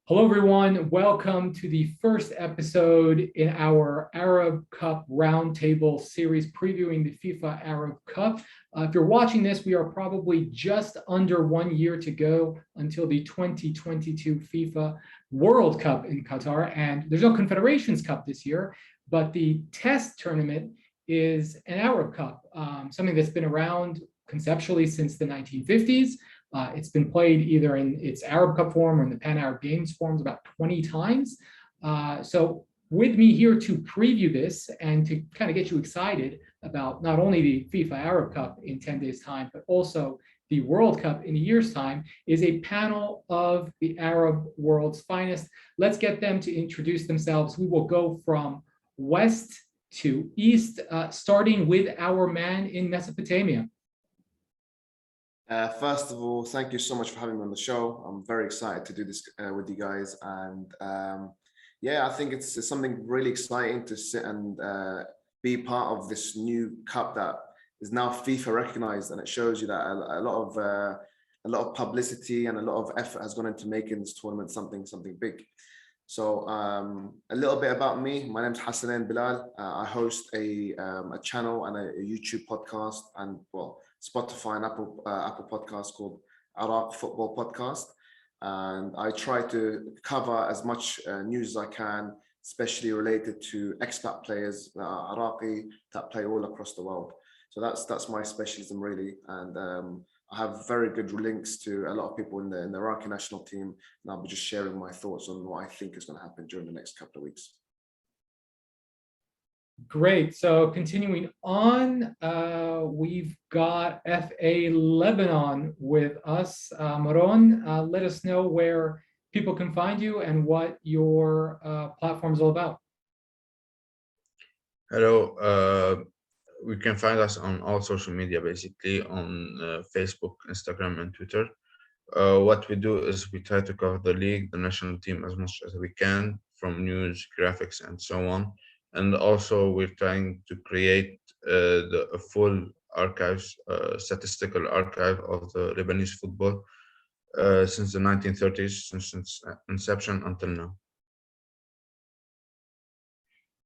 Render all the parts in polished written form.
Hello, everyone. Welcome to the first episode in our Arab Cup Roundtable series previewing the FIFA Arab Cup. If you're watching this, we are probably just under 1 year to go until the 2022 FIFA World Cup in Qatar. And there's no Confederations Cup this year, but the test tournament is an Arab Cup, something that's been around conceptually since the 1950s. It's been played either in its Arab Cup form or in the Pan-Arab Games forms about 20 times. So with me here to preview this and to kind of get you excited about not only the FIFA Arab Cup in 10 days' time, but also the World Cup in a year's time, is a panel of the Arab world's finest. Let's get them to introduce themselves. We will go from west to east, starting with our man in Mesopotamia. First of all, thank you so much for having me on the show. I'm very excited to do this with you guys. And yeah, I think it's something really exciting to sit and be part of this new cup that is now FIFA recognized. And it shows you that a lot of publicity and a lot of effort has gone into making this tournament something big. So a little bit about me. My name is Hassanane Belal. I host a channel and a YouTube podcast and, well, Spotify and Apple podcast called Arab Football Podcast. And I try to cover as much news as I can, especially related to expat players that are Iraqi that play all across the world. So that's my specialism really. And I have very good links to a lot of people in the Iraqi national team. And I'll be just sharing my thoughts on what I think is going to happen during the next couple of weeks. Great. So continuing on, we've got FA Lebanon with us. Maroun, let us know where people can find you and what your platform is all about. Hello. We can find us on all social media, basically on Facebook, Instagram, and Twitter. What we do is we try to cover the league, the national team as much as we can, from news, graphics, and so on. And also we're trying to create a full archives, statistical archive of the Lebanese football since the 1930s, since inception until now.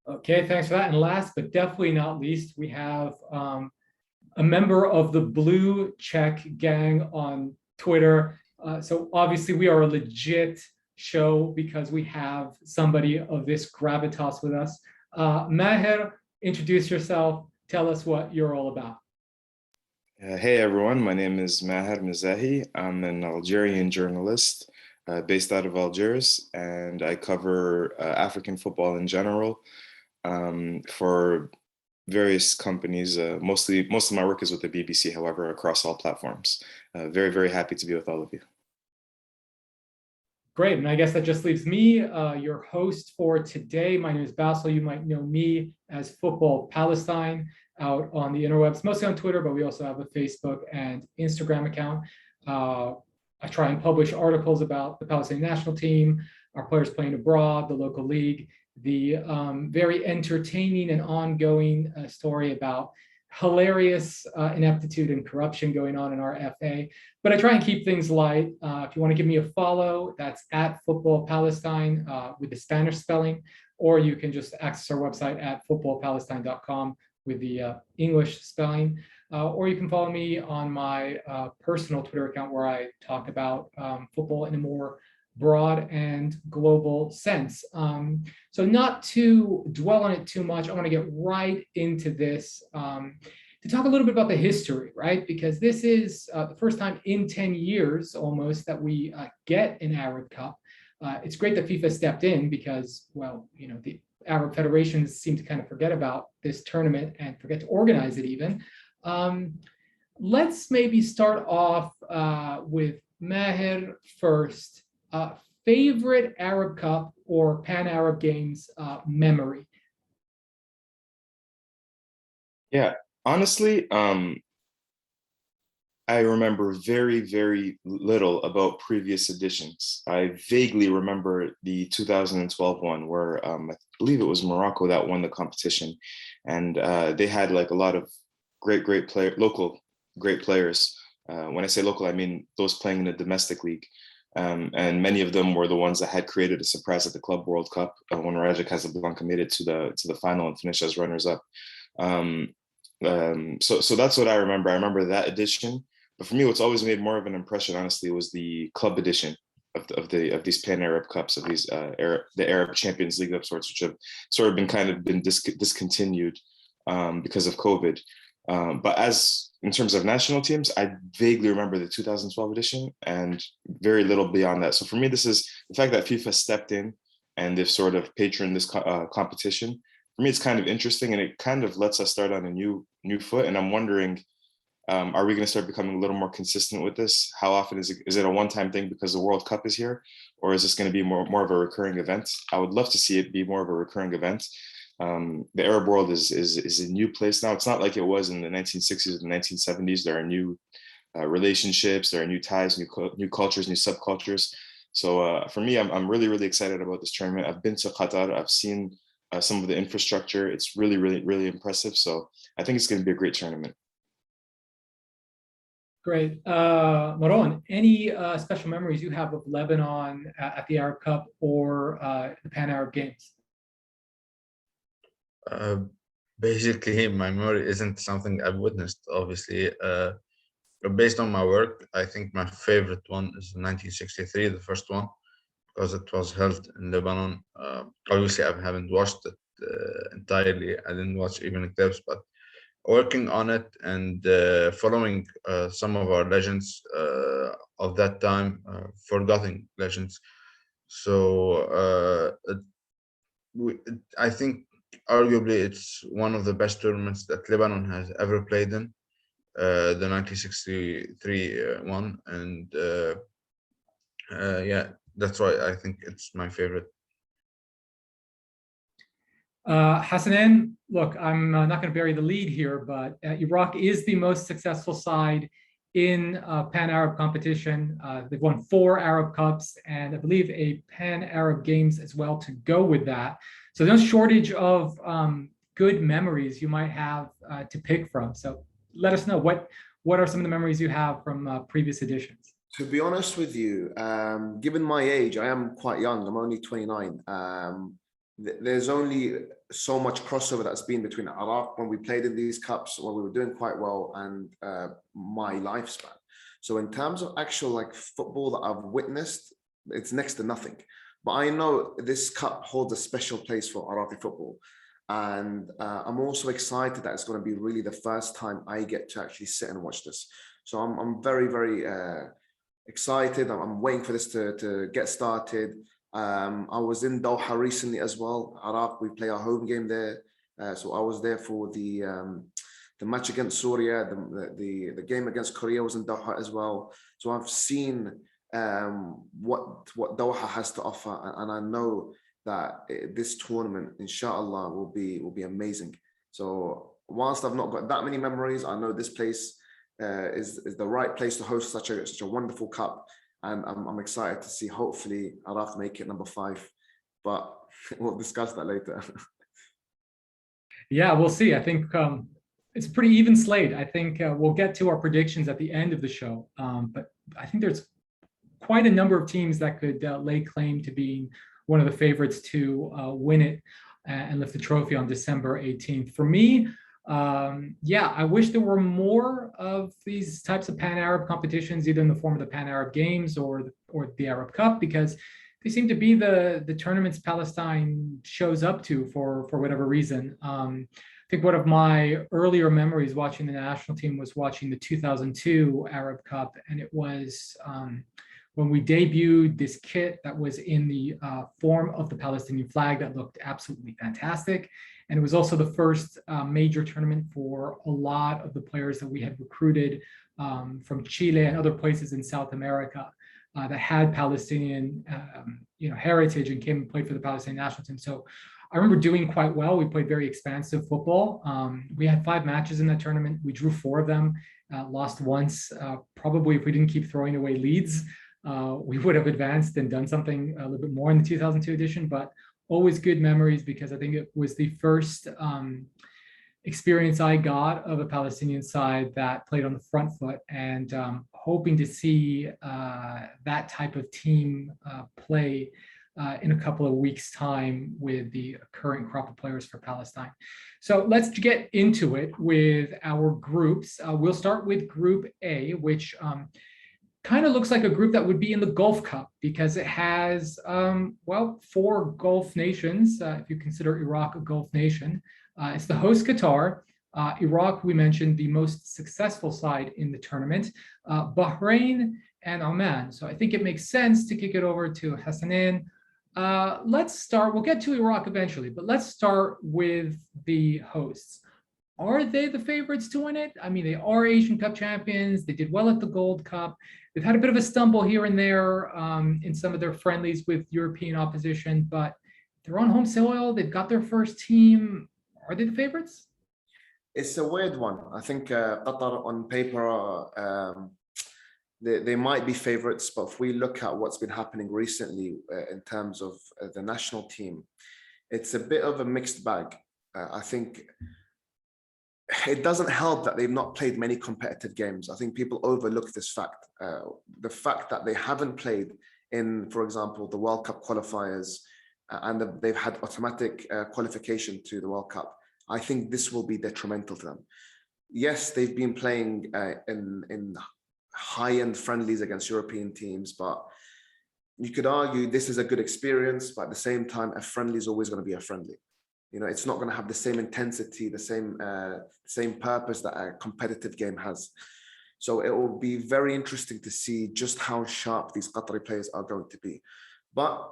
Okay, thanks for that. And last but definitely not least, we have a member of the Blue Check Gang on Twitter. So obviously we are a legit show because we have somebody of this gravitas with us. Maher, introduce yourself. Tell us what you're all about. Hey everyone, my name is Maher Mezahi. I'm an Algerian journalist based out of Algiers, and I cover African football in general for various companies. Most of my work is with the BBC, however, across all platforms. Very, very happy to be with all of you. Great, and I guess that just leaves me, your host for today. My name is Basil. You might know me as Football Palestine out on the interwebs, mostly on Twitter, but we also have a Facebook and Instagram account. I try and publish articles about the Palestinian national team, our players playing abroad, the local league, the very entertaining and ongoing story about hilarious ineptitude and corruption going on in our FA. But I try and keep things light. If you want to give me a follow, that's at Football Palestine with the Spanish spelling, or you can just access our website at footballpalestine.com with the English spelling. Or you can follow me on my personal Twitter account where I talk about football in a more broad and global sense. So not to dwell on it too much, I want to get right into this to talk a little bit about the history, right? Because this is the first time in 10 years almost that we get an Arab Cup. It's great that FIFA stepped in because, well, you know, the Arab federations seem to kind of forget about this tournament and forget to organize it even. Let's maybe start off with Maher first. Favorite Arab Cup or Pan-Arab Games memory? Yeah, honestly, I remember very, very little about previous editions. I vaguely remember the 2012 one where I believe it was Morocco that won the competition. And they had like a lot of local great players. When I say local, I mean those playing in the domestic league. And many of them were the ones that had created a surprise at the Club World Cup when Raja Casablanca made it to the final and finished as runners-up. So that's what I remember. I remember that edition. But for me, what's always made more of an impression, honestly, was the club edition of these Pan Arab Cups, of these the Arab Champions League of sorts, which have sort of been discontinued because of COVID. But as in terms of national teams, I vaguely remember the 2012 edition and very little beyond that. So for me, this is the fact that FIFA stepped in and they've sort of patroned this competition. For me, it's kind of interesting, and it kind of lets us start on a new foot. And I'm wondering, are we going to start becoming a little more consistent with this? How often is it a one-time thing because the World Cup is here, or is this going to be more of a recurring event? I would love to see it be more of a recurring event. The Arab world is a new place now. It's not like it was in the 1960s and 1970s. There are new relationships, there are new ties, new cultures, new subcultures. So for me, I'm really, really excited about this tournament. I've been to Qatar. I've seen some of the infrastructure. It's really, really, really impressive. So I think it's going to be a great tournament. Great. Maroun, any special memories you have of Lebanon at the Arab Cup or the Pan Arab Games? Basically, my memory isn't something I've witnessed, obviously. Based on my work, I think my favorite one is 1963, the first one, because it was held in Lebanon. Obviously, I haven't watched it entirely. I didn't watch even clips, but working on it and following some of our legends of that time, forgotten legends. So I think arguably it's one of the best tournaments that Lebanon has ever played in, the 1963 one, and yeah, that's why I think it's my favorite. Hassanane, look, I'm not going to bury the lead here, but Iraq is the most successful side in Pan-Arab competition. They've won 4 Arab Cups and I believe a Pan-Arab Games as well to go with that. So there's no shortage of good memories you might have to pick from. So let us know, what are some of the memories you have from previous editions? To be honest with you, given my age, I am quite young. I'm only 29. There's only so much crossover that's been between Iraq when we played in these cups, when we were doing quite well, and my lifespan. So in terms of actual like football that I've witnessed, it's next to nothing. But I know this cup holds a special place for Iraqi football. And I'm also excited that it's going to be really the first time I get to actually sit and watch this. So I'm very, very excited. I'm waiting for this to get started. I was in Doha recently as well. Iraq, we play our home game there. So I was there for the match against Syria. The game against Korea was in Doha as well. So I've seen what Doha has to offer, and I know that this tournament, inshallah, will be amazing. So whilst I've not got that many memories, I know this place is the right place to host such a wonderful cup. And I'm excited to see, hopefully, Iraq make it number 5, but we'll discuss that later. Yeah, we'll see. I think it's a pretty even slate. I think we'll get to our predictions at the end of the show. But I think there's quite a number of teams that could lay claim to being one of the favorites to win it and lift the trophy on December 18th. For me, yeah, I wish there were more of these types of Pan-Arab competitions, either in the form of the Pan-Arab Games or the Arab Cup, because they seem to be the tournaments Palestine shows up to for whatever reason. I think one of my earlier memories watching the national team was watching the 2002 Arab Cup, and it was when we debuted this kit that was in the form of the Palestinian flag that looked absolutely fantastic. And it was also the first major tournament for a lot of the players that we had recruited from Chile and other places in South America that had Palestinian heritage and came and played for the Palestinian national team. So I remember doing quite well. We played very expansive football. We had 5 matches in that tournament. We drew 4 of them, lost once. Probably if we didn't keep throwing away leads, we would have advanced and done something a little bit more in the 2002 edition, but always good memories because I think it was the first experience I got of a Palestinian side that played on the front foot, and hoping to see that type of team play in a couple of weeks' time with the current crop of players for Palestine. So let's get into it with our groups. We'll start with Group A, which kind of looks like a group that would be in the Gulf Cup because it has, well, 4 Gulf nations, if you consider Iraq a Gulf nation. It's the host Qatar. Iraq, we mentioned, the most successful side in the tournament, Bahrain and Oman. So I think it makes sense to kick it over to Hassanane. Let's start, we'll get to Iraq eventually, but let's start with the hosts. Are they the favorites to win it? I mean, they are Asian Cup champions. They did well at the Gold Cup. They've had a bit of a stumble here and there in some of their friendlies with European opposition, but they're on home soil. They've got their first team. Are they the favorites? It's a weird one. I think Qatar on paper, they might be favorites, but if we look at what's been happening recently in terms of the national team, it's a bit of a mixed bag. I think it doesn't help that they've not played many competitive games. I think people overlook this fact. The fact that they haven't played in, for example, the World Cup qualifiers, and they've had automatic qualification to the World Cup. I think this will be detrimental to them. Yes, they've been playing in high-end friendlies against European teams, but you could argue this is a good experience, but at the same time, a friendly is always going to be a friendly. You know, it's not going to have the same intensity, the same purpose that a competitive game has. So it will be very interesting to see just how sharp these Qatari players are going to be. But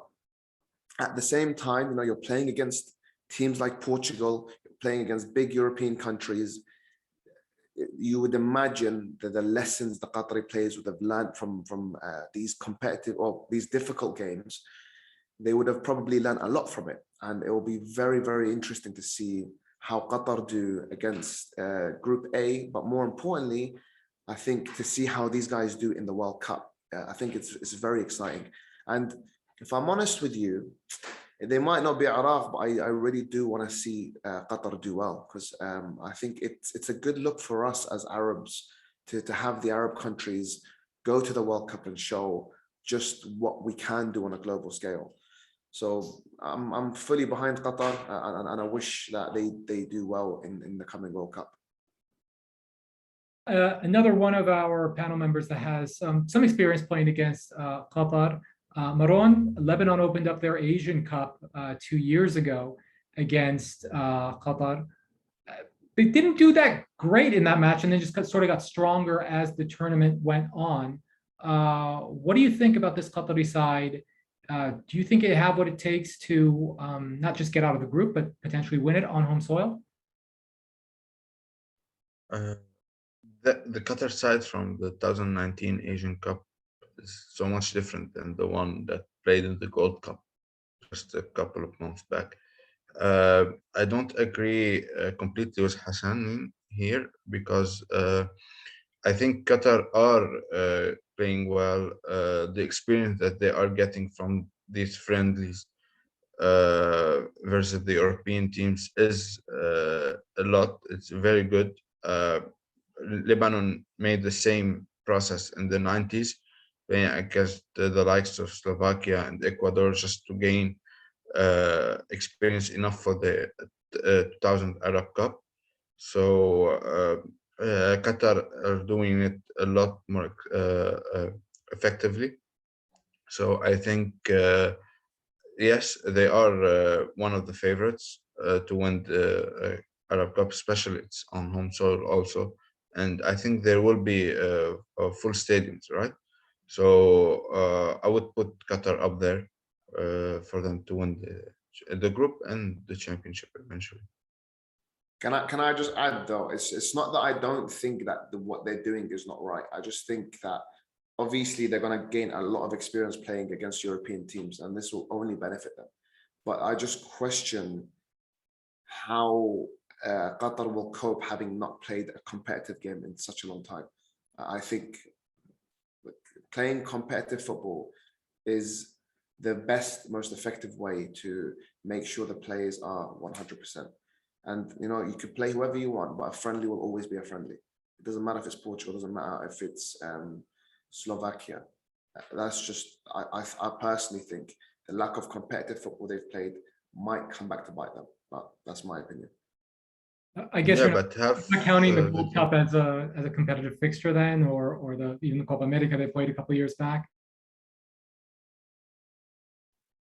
at the same time, you know, you're playing against teams like Portugal, you're playing against big European countries. You would imagine that the lessons the Qatari players would have learned from these competitive or these difficult games, they would have probably learned a lot from it. And it will be very, very interesting to see how Qatar do against Group A, but more importantly, I think to see how these guys do in the World Cup. I think it's very exciting. And if I'm honest with you, they might not be Iraq, but I really do want to see Qatar do well, because I think it's a good look for us as Arabs to have the Arab countries go to the World Cup and show just what we can do on a global scale. So I'm fully behind Qatar, and I wish that they do well in the coming World Cup. Another one of our panel members that has some experience playing against Qatar, Maroun. Lebanon opened up their Asian Cup 2 years ago against Qatar. They didn't do that great in that match, and then just sort of got stronger as the tournament went on. What do you think about this Qatari side? Do you think they have what it takes to not just get out of the group, but potentially win it on home soil? The Qatar side from the 2019 Asian Cup is so much different than the one that played in the Gold Cup just a couple of months back. I don't agree completely with Hassan here, because I think Qatar are playing well. The experience that they are getting from these friendlies versus the European teams is a lot. It's very good. Lebanon made the same process in the 90s, playing against the likes of Slovakia and Ecuador just to gain experience enough for the 2000 Arab Cup. So Qatar are doing it a lot more effectively. So I think, yes, they are one of the favorites to win the Arab Cup, especially it's on home soil also. And I think there will be full stadiums, right? So I would put Qatar up there for them to win the group and the championship eventually. Can I just add though? It's not that I don't think that what they're doing is not right. I just think that obviously they're going to gain a lot of experience playing against European teams, and this will only benefit them. But I just question how Qatar will cope having not played a competitive game in such a long time. I think playing competitive football is the best, most effective way to make sure the players are 100%. And, you know, you could play whoever you want, but a friendly will always be a friendly. It doesn't matter if it's Portugal, it doesn't matter if it's Slovakia. That's just, I personally think the lack of competitive football they've played might come back to bite them, but that's my opinion. I guess Yeah, you're but have not counting the the Gold Cup as a competitive fixture then, or even the Copa America they played a couple of years back.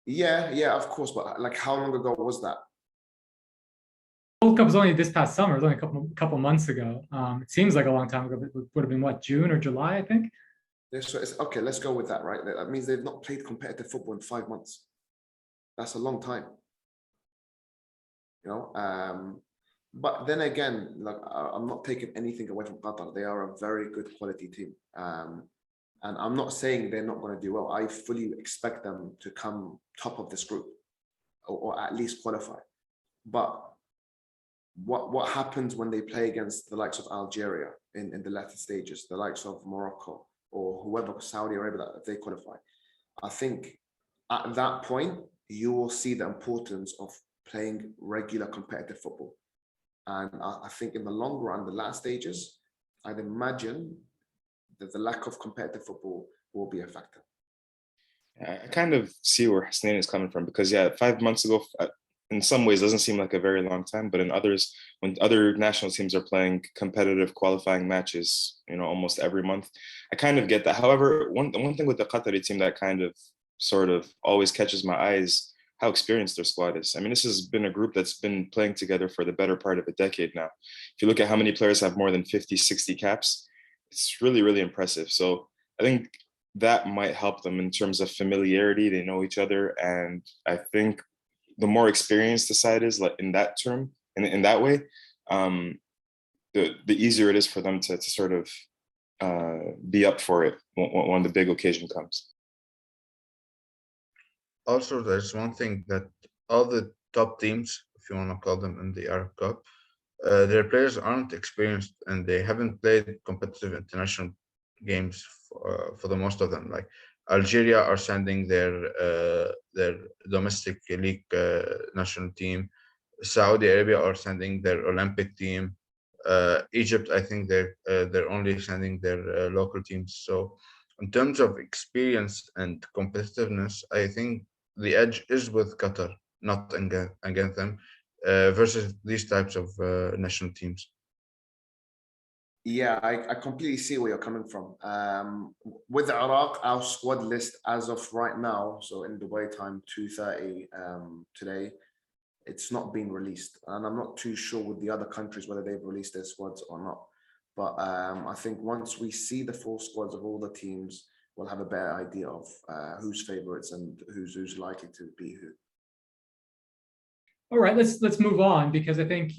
Yeah, of course, but like how long ago was that? World Cup was only this past summer. It was only a couple months ago. It seems like a long time ago, but it would have been what, June or July, I think. Okay, let's go with that, right? That means they've not played competitive football in 5 months. That's a long time. You know, but then again, like I'm not taking anything away from Qatar. They are a very good quality team. And I'm not saying they're not going to do well. I fully expect them to come top of this group or at least qualify. But what happens when they play against the likes of Algeria in the latter stages, the likes of Morocco or whoever, Saudi Arabia, that if they qualify? I think at that point, you will see the importance of playing regular competitive football. And I think in the long run, the last stages, I'd imagine that the lack of competitive football will be a factor. I kind of see where Hassanane is coming from, because 5 months ago, in some ways doesn't seem like a very long time, but in others, when other national teams are playing competitive qualifying matches, almost every month, I kind of get that. However, one thing with the Qatari team that kind of sort of always catches my eye is how experienced their squad is. I mean, this has been a group that's been playing together for the better part of a decade now. If you look at how many players have more than 50, 60 caps, it's really, really impressive. So I think that might help them in terms of familiarity. They know each other. And I think the more experienced the side is, like in that term, in that way, the easier it is for them to sort of be up for it when the big occasion comes. Also, there's one thing that all the top teams, if you want to call them, in the Arab Cup, their players aren't experienced and they haven't played competitive international games for the most of them. Like Algeria are sending their domestic league national team. Saudi Arabia are sending their Olympic team. Egypt, I think they're only sending their local teams. So in terms of experience and competitiveness, I think the edge is with Qatar, not against them, versus these types of national teams. Yeah, I completely see where you're coming from. With Iraq, our squad list as of right now, so in Dubai time 2:30 today, it's not been released, and I'm not too sure with the other countries whether they've released their squads or not. But I think once we see the full squads of all the teams, we'll have a better idea of who's favorites and who's likely to be who. All right, let's move on, because I think,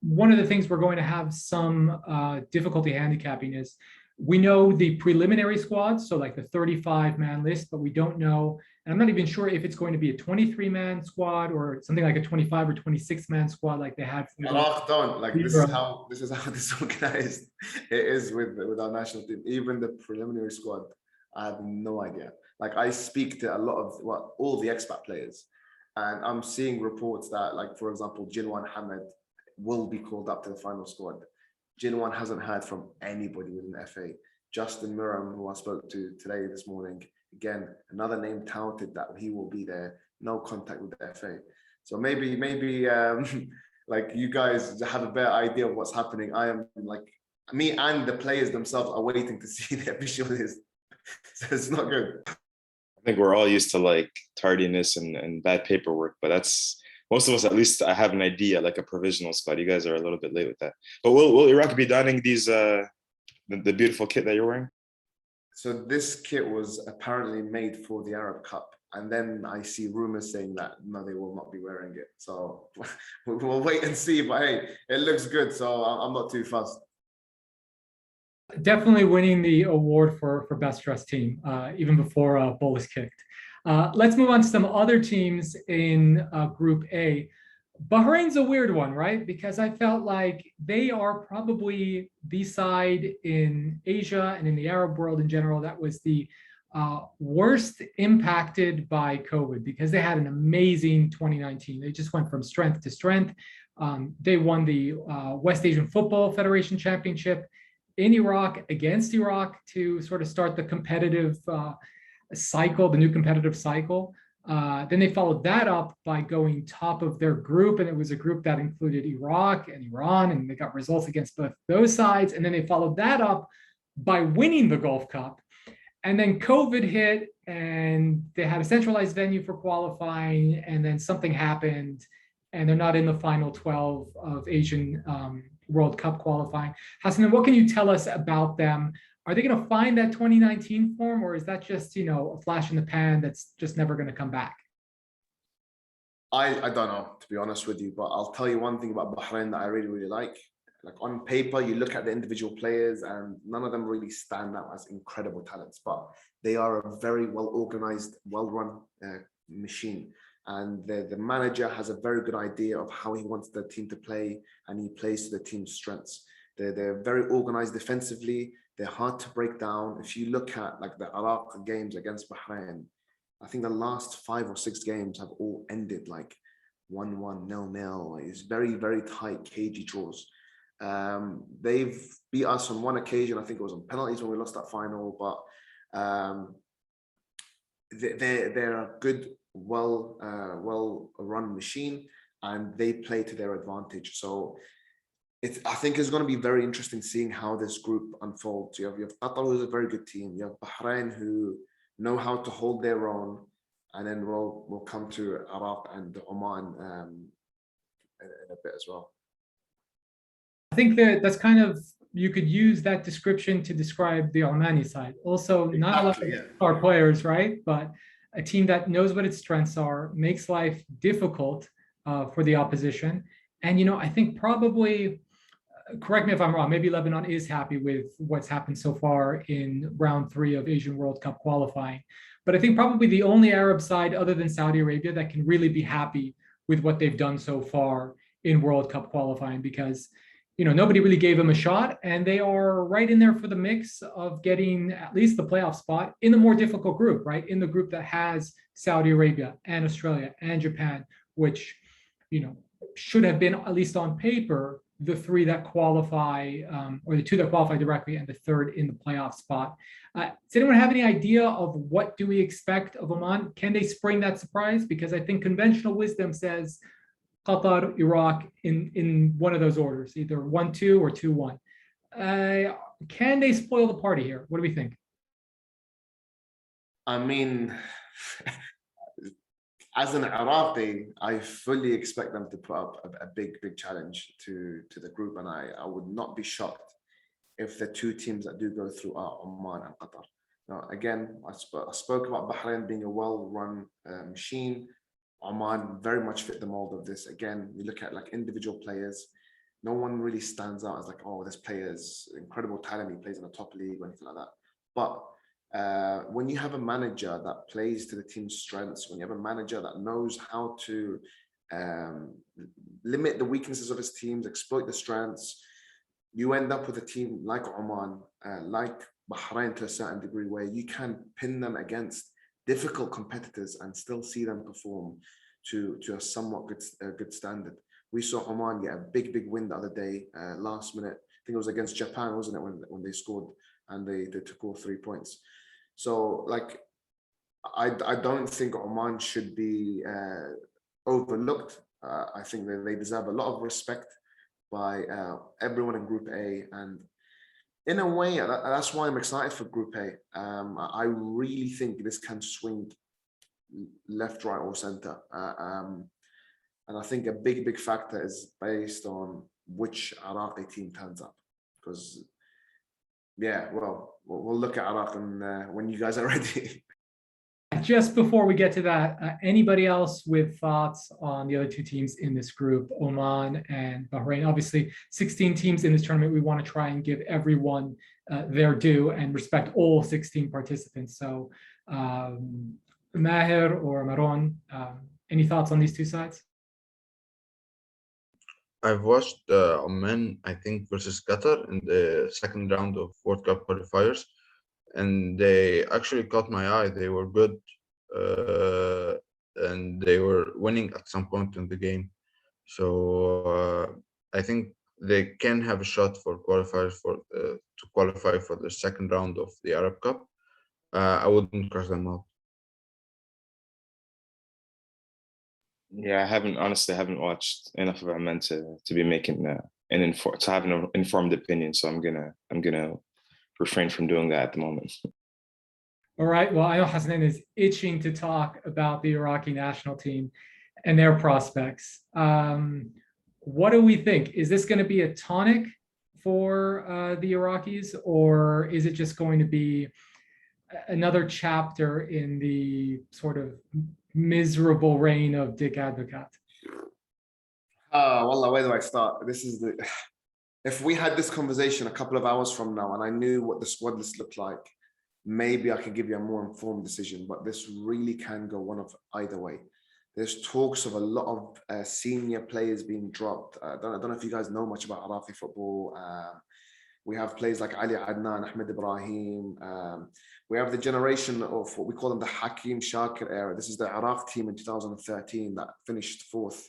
one of the things we're going to have some difficulty handicapping is we know the preliminary squads, so like the 35-man list, but we don't know, and I'm not even sure if it's going to be a 23-man squad or something like a 25 or 26-man squad like they had. Iraq don't, like this is how disorganized it is with our national team. Even the preliminary squad, I have no idea. Like I speak to a lot of all the expat players, and I'm seeing reports that, like, for example, Jilwan Hamad will be called up to the final squad. Jilwan hasn't heard from anybody within the FA. Justin Meram, who I spoke to today, this morning, again, another name touted that he will be there. No contact with the FA. So maybe like you guys have a better idea of what's happening. I am like, me and the players themselves are waiting to see the official list. So it's not good. I think we're all used to like tardiness and bad paperwork, but that's most of us, at least I have an idea, like a provisional squad. You guys are a little bit late with that. But will Iraq be donning these the beautiful kit that you're wearing? So this kit was apparently made for the Arab Cup. And then I see rumors saying that no, they will not be wearing it. So we'll wait and see. But hey, it looks good, so I'm not too fussed. Definitely winning the award for best dressed team, even before a ball is kicked. Let's move on to some other teams in Group A. Bahrain's a weird one, right? Because I felt like they are probably the side in Asia and in the Arab world in general that was the worst impacted by COVID, because they had an amazing 2019. They just went from strength to strength. They won the West Asian Football Federation Championship. in Iraq against Iraq to sort of start the competitive cycle, the new competitive cycle. Then they followed that up by going top of their group, and it was a group that included Iraq and Iran, and they got results against both those sides. And then they followed that up by winning the Gulf Cup. And then COVID hit, and they had a centralized venue for qualifying, and then something happened, and they're not in the final 12 of Asian World Cup qualifying. Hassanane, what can you tell us about them? Are they going to find that 2019 form, or is that just, a flash in the pan that's just never going to come back? I don't know, to be honest with you, but I'll tell you one thing about Bahrain that I really, really like. Like on paper, you look at the individual players and none of them really stand out as incredible talents, but they are a very well-organized, well-run machine. And the manager has a very good idea of how he wants the team to play, and he plays to the team's strengths. They're very organized defensively. They're hard to break down. If you look at like the Iraq games against Bahrain, I think the last 5 or 6 games have all ended like 1-1, 0-0. It's very, very tight, cagey draws. They've beat us on one occasion. I think it was on penalties when we lost that final, but they're a good, well-run machine, and they play to their advantage. So I think it's going to be very interesting seeing how this group unfolds. You have Qatar, who's a very good team. You have Bahrain, who know how to hold their own, and then we'll come to Iraq and Oman in a bit as well. I think that's kind of, you could use that description to describe the Omani side. Also, not a lot of star players, right? But a team that knows what its strengths are, makes life difficult for the opposition. And, I think probably, correct me if I'm wrong, maybe Lebanon is happy with what's happened so far in round 3 of Asian World Cup qualifying. But I think probably the only Arab side other than Saudi Arabia that can really be happy with what they've done so far in World Cup qualifying, because nobody really gave them a shot, and they are right in there for the mix of getting at least the playoff spot in the more difficult group, right? In the group that has Saudi Arabia and Australia and Japan, which, should have been, at least on paper, the 3 that qualify, or the 2 that qualify directly and the 3rd in the playoff spot. Does anyone have any idea of what do we expect of Oman? Can they spring that surprise? Because I think conventional wisdom says Qatar, Iraq in one of those orders, either 1-2 or 2-1. Can they spoil the party here? What do we think? I mean, as an Iraqi, I fully expect them to put up a big challenge to the group, and I would not be shocked if the 2 teams that do go through are Oman and Qatar. Now, again, I spoke about Bahrain being a well-run machine. Oman very much fit the mold of this. Again, you look at like individual players, no one really stands out as like, oh, this player is incredible talent, he plays in a top league or anything like that. But when you have a manager that plays to the team's strengths, when you have a manager that knows how to limit the weaknesses of his teams, exploit the strengths, you end up with a team like Oman, like Bahrain to a certain degree, where you can pin them against difficult competitors and still see them perform to a somewhat good standard. We saw Oman get a big win the other day, last minute. I think it was against Japan, wasn't it, when they scored and they took all 3 points. So like, I don't think Oman should be overlooked. I think that they deserve a lot of respect by everyone in Group A, and in a way, that's why I'm excited for Group A. I really think this can swing left, right, or center. And I think a big factor is based on which Iraqi team turns up. Because, yeah, well, we'll look at Iraq when you guys are ready. Just before we get to that, anybody else with thoughts on the other 2 teams in this group, Oman and Bahrain? Obviously, 16 teams in this tournament. We want to try and give everyone their due and respect all 16 participants. So, Maher or Maroun, any thoughts on these 2 sides? I've watched Oman, I think, versus Qatar in the 2nd round of World Cup qualifiers, and they actually caught my eye. They were good, and they were winning at some point in the game. So I think they can have a shot for qualifiers for to qualify for the second round of the Arab Cup. I wouldn't cross them out. Yeah, honestly haven't watched enough of Oman to be making to have an informed opinion. So I'm gonna refrain from doing that at the moment. All right. Well, I know Hassanane is itching to talk about the Iraqi national team and their prospects. What do we think? Is this going to be a tonic for the Iraqis, or is it just going to be another chapter in the sort of miserable reign of Dick Advocat? Wallah, where do I start? If we had this conversation a couple of hours from now and I knew what the squad list looked like, maybe I could give you a more informed decision, but this really can go one of either way. There's talks of a lot of senior players being dropped. I don't know if you guys know much about Iraqi football. We have players like Ali Adnan, Ahmed Ibrahim. We have the generation of what we call them the Hakim Shakir era. This is the Iraq team in 2013 that finished fourth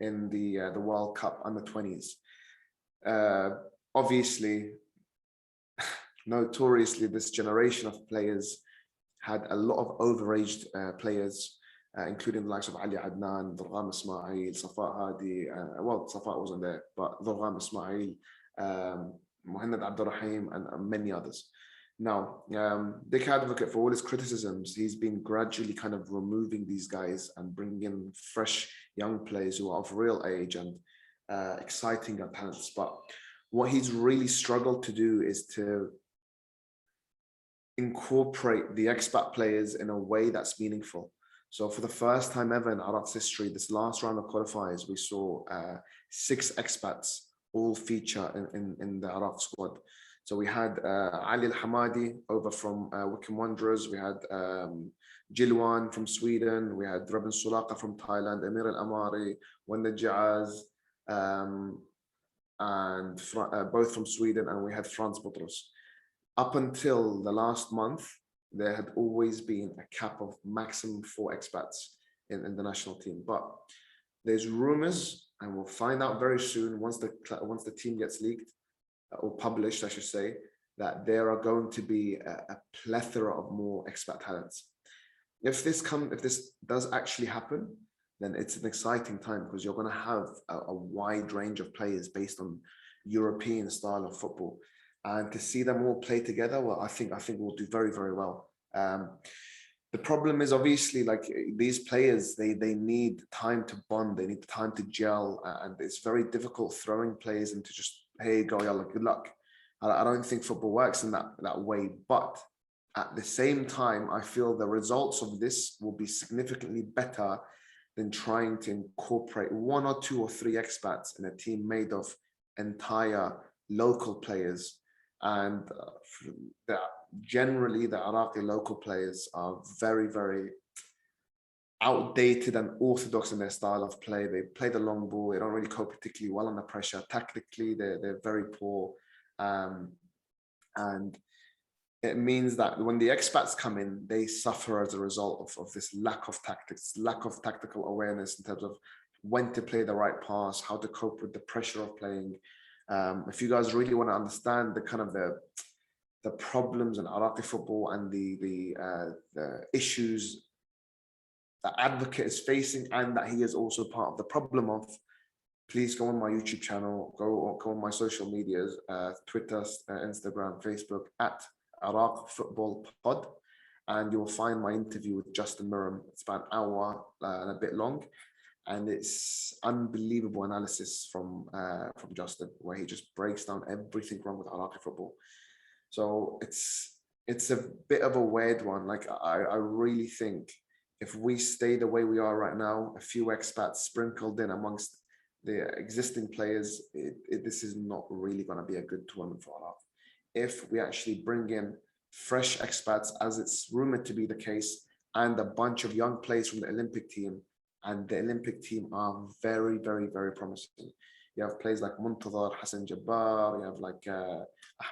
in the World Cup under 20s. Obviously, notoriously, this generation of players had a lot of overaged players, including the likes of Ali Adnan, Dhurgham Ismail, Safa Hadi. Well, Safa wasn't there, but Dhurgham Ismail, Mohamed Abdurrahim, and many others. Now, Dick Advocate, for all his criticisms, he's been gradually kind of removing these guys and bringing in fresh young players who are of real age and exciting young talents. But what he's really struggled to do is to incorporate the expat players in a way that's meaningful. So for the first time ever in Iraq's history, this last round of qualifiers, we saw 6 expats all feature in the Iraq squad. So we had Ali Al-Hamadi over from Wycombe Wanderers. We had Jilwan from Sweden. We had Rabin Sulaka from Thailand, Emir Al-Amari, Wanda Jaaz, and both from Sweden. And we had Franz Butros. Up until the last month, there had always been a cap of maximum 4 expats in the national team. But there's rumors, and we'll find out very soon once the team gets leaked or published, I should say, that there are going to be a plethora of more expat talents. If this does actually happen, then it's an exciting time because you're going to have a wide range of players based on European style of football. And to see them all play together, well, I think we'll do very, very well. The problem is obviously like these players, they need time to bond, they need time to gel, and it's very difficult throwing players into just, hey, go, yalla, good luck. I don't think football works in that way. But at the same time, I feel the results of this will be significantly better than trying to incorporate 1 or 2 or 3 expats in a team made of entire local players. And generally, the Iraqi local players are very, very outdated and orthodox in their style of play. They play the long ball. They don't really cope particularly well under pressure. Tactically, they're very poor. And it means that when the expats come in, they suffer as a result of this lack of tactics, lack of tactical awareness in terms of when to play the right pass, how to cope with the pressure of playing. If you guys really want to understand the kind of the problems in Iraqi football and the issues that Advocate is facing and that he is also part of the problem of, please go on my YouTube channel, go on my social medias, Twitter, Instagram, Facebook, at Iraq Football Pod, and you'll find my interview with Justin Meram. It's about an hour and a bit long, and it's unbelievable analysis from Justin, where he just breaks down everything wrong with Iraqi football. So it's a bit of a weird one. Like I really think if we stay the way we are right now, a few expats sprinkled in amongst the existing players, this is not really going to be a good tournament for Iraq. If we actually bring in fresh expats, as it's rumored to be the case, and a bunch of young players from the Olympic team, and the Olympic team are very, very, very promising. You have players like Muntazar, Hassan Jabbar, you have like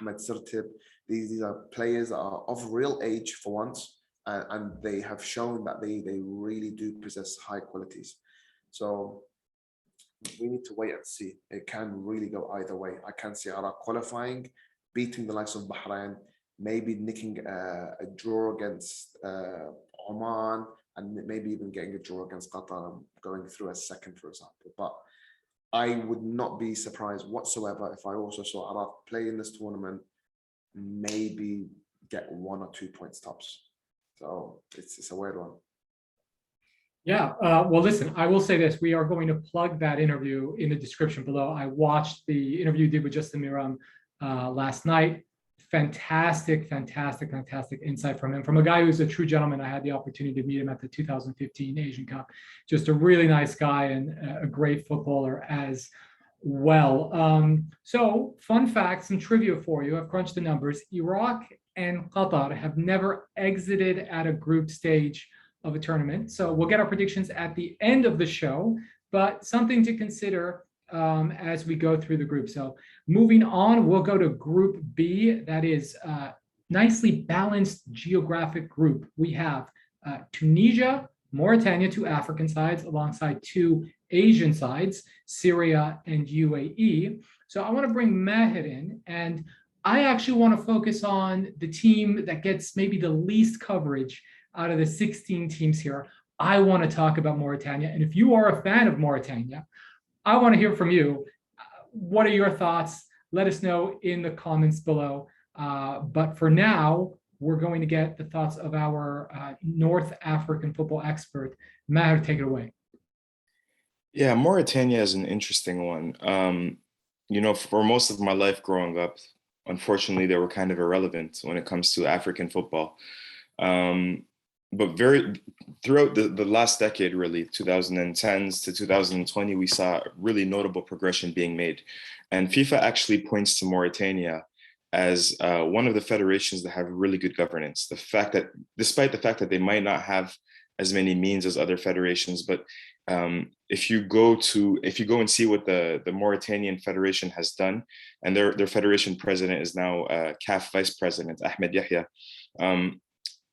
Ahmed Sirtib. These are players that are of real age for once, and they have shown that they really do possess high qualities. So we need to wait and see. It can really go either way. I can see Iraq qualifying, beating the likes of Bahrain, maybe nicking a draw against Oman, and maybe even getting a draw against Qatar and going through as second, for example. But I would not be surprised whatsoever if I also saw Iraq play in this tournament, maybe get 1 or 2 points tops. So it's a weird one. Yeah, well, listen, I will say this. We are going to plug that interview in the description below. I watched the interview you did with Justin Meram last night. Fantastic insight from him, from a guy who's a true gentleman. I had the opportunity to meet him at the 2015 Asian Cup. Just a really nice guy and a great footballer as well. So fun facts and trivia for you. I've crunched the numbers. Iraq and Qatar have never exited at a group stage of a tournament. So we'll get our predictions at the end of the show, but something to consider as we go through the group. So moving on, we'll go to Group B. That is a nicely balanced geographic group. We have Tunisia, Mauritania, 2 African sides, alongside 2 Asian sides, Syria and UAE. So I want to bring Maher in, and I actually want to focus on the team that gets maybe the least coverage out of the 16 teams here. I want to talk about Mauritania. And if you are a fan of Mauritania, I want to hear from you. What are your thoughts? Let us know in the comments below. But for now, we're going to get the thoughts of our North African football expert. Maher, take it away. Yeah, Mauritania is an interesting one. You know, for most of my life growing up, unfortunately, they were kind of irrelevant when it comes to African football. But throughout the last decade, really, 2010s to 2020, we saw really notable progression being made. And FIFA actually points to Mauritania as one of the federations that have really good governance. The fact that, despite the fact that they might not have as many means as other federations, but if you go and see what the Mauritanian Federation has done, and their federation president is now CAF vice president, Ahmed Yahya,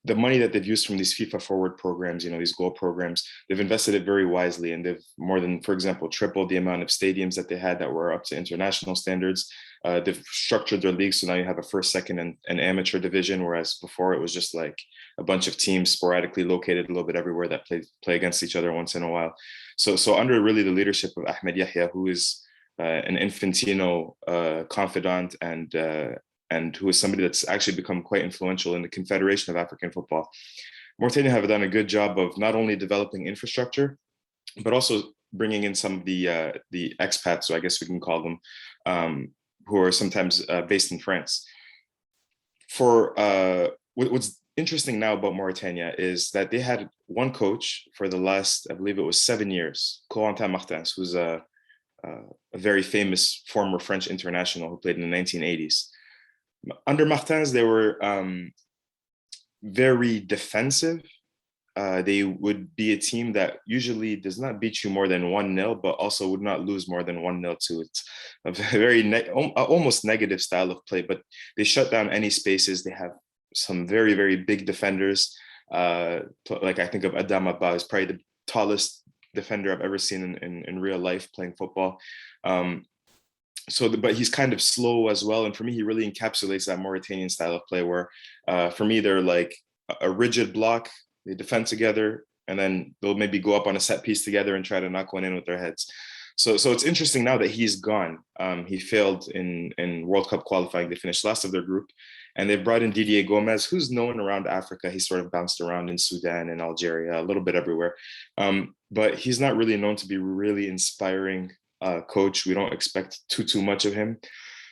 the money that they've used from these FIFA forward programs, you know, these goal programs, they've invested it very wisely, and they've more than, for example, tripled the amount of stadiums that they had that were up to international standards. They've structured their league, so now you have a first, second, and amateur division, whereas before it was just like a bunch of teams sporadically located a little bit everywhere that play against each other once in a while. So under really the leadership of Ahmed Yahya, who is an Infantino confidant and who is somebody that's actually become quite influential in the Confederation of African Football, Mauritania have done a good job of not only developing infrastructure, but also bringing in some of the expats, so I guess we can call them, who are sometimes based in France. What's interesting now about Mauritania is that they had one coach for the last, I believe it was 7 years, Corentin Martins, who's a very famous former French international who played in the 1980s. Under Martins, they were very defensive. They would be a team that usually does not beat you more than 1-0, but also would not lose more than 1-0 too. It's a very almost negative style of play, but they shut down any spaces. They have some very, very big defenders. Like I think of Adam Abba, is probably the tallest defender I've ever seen in real life playing football. But he's kind of slow as well. And for me, he really encapsulates that Mauritanian style of play where, for me, they're like a rigid block. They defend together, and then they'll maybe go up on a set piece together and try to knock one in with their heads. So it's interesting now that he's gone. He failed in World Cup qualifying. They finished last of their group. And they brought in Didier Gomez, who's known around Africa. He sort of bounced around in Sudan and Algeria, a little bit everywhere. But he's not really known to be really inspiring coach. We don't expect too much of him.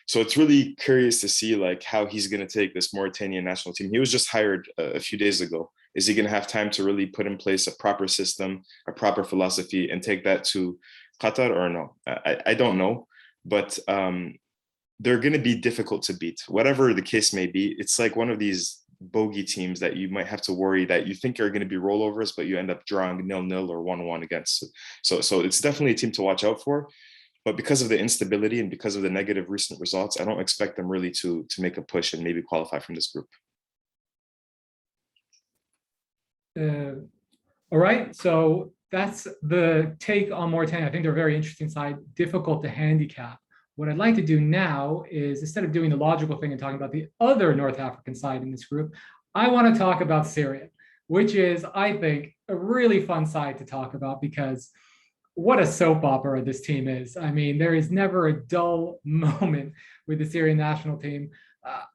So it's really curious to see like how he's going to take this Mauritanian national team. He was just hired a few days ago. Is he going to have time to really put in place a proper system, a proper philosophy, and take that to Qatar or no? I don't know, but they're going to be difficult to beat. Whatever the case may be, it's like one of these bogey teams that you might have to worry that you think are going to be rollovers, but you end up drawing 0-0 or 1-1 against. So it's definitely a team to watch out for. But because of the instability and because of the negative recent results, I don't expect them really to make a push and maybe qualify from this group. All right. So that's the take on Mauritania. I think they're a very interesting side, difficult to handicap. What I'd like to do now is, instead of doing the logical thing and talking about the other North African side in this group, I want to talk about Syria, which is, I think, a really fun side to talk about, because what a soap opera this team is. I mean, there is never a dull moment with the Syrian national team.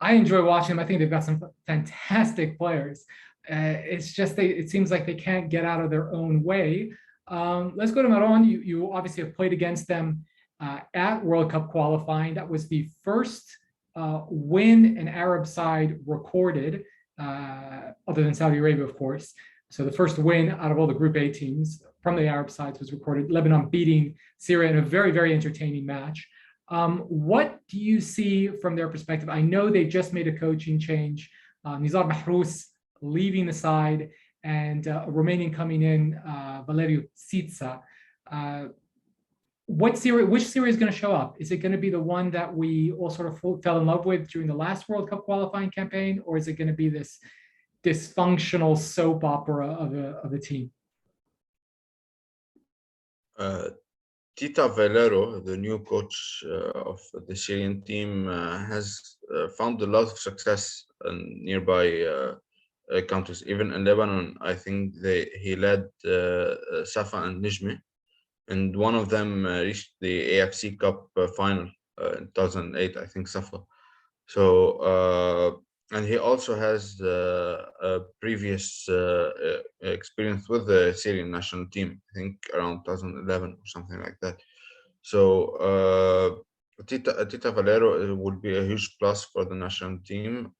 I enjoy watching them. I think they've got some fantastic players. It's just it seems like they can't get out of their own way. Let's go to Maroun. You obviously have played against them at World Cup qualifying. That was the first win an Arab side recorded, other than Saudi Arabia, of course. So the first win out of all the Group A teams from the Arab sides was recorded. Lebanon beating Syria in a very, very entertaining match. What do you see from their perspective? I know they just made a coaching change. Nizar Mahrous leaving the side, and Romanian coming in, Valeriu Țița. Which Syria is going to show up? Is it going to be the one that we all sort of fell in love with during the last World Cup qualifying campaign, or is it going to be this dysfunctional soap opera of a team? Tita Valero, the new coach of the Syrian team, has found a lot of success in nearby countries. Even in Lebanon, I think he led Safa and Nijmi, and one of them reached the AFC Cup final in 2008, I think, Safa. So, and he also has a previous experience with the Syrian national team, I think around 2011 or something like that. So Tita Valero would be a huge plus for the national team.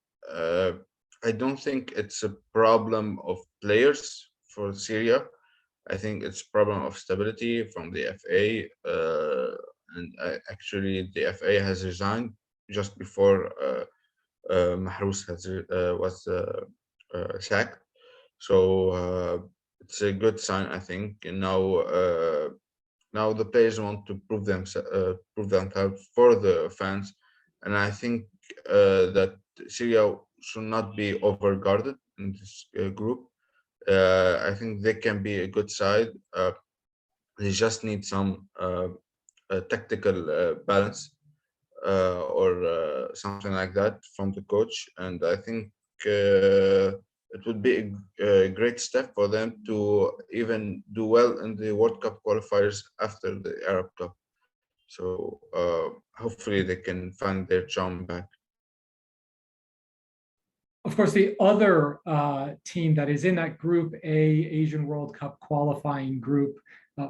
I don't think it's a problem of players for Syria. I think it's a problem of stability from the FA. And actually, the FA has resigned just before Mahrous was sacked. So it's a good sign, I think. And now the players want to prove themselves for the fans, and I think that Syria should not be overguarded in this group. I think they can be a good side. They just need some tactical balance or something like that from the coach, and I think it would be a great step for them to even do well in the World Cup qualifiers after the Arab Cup. So hopefully they can find their charm back. Of course, the other team that is in that Group A Asian World Cup qualifying group,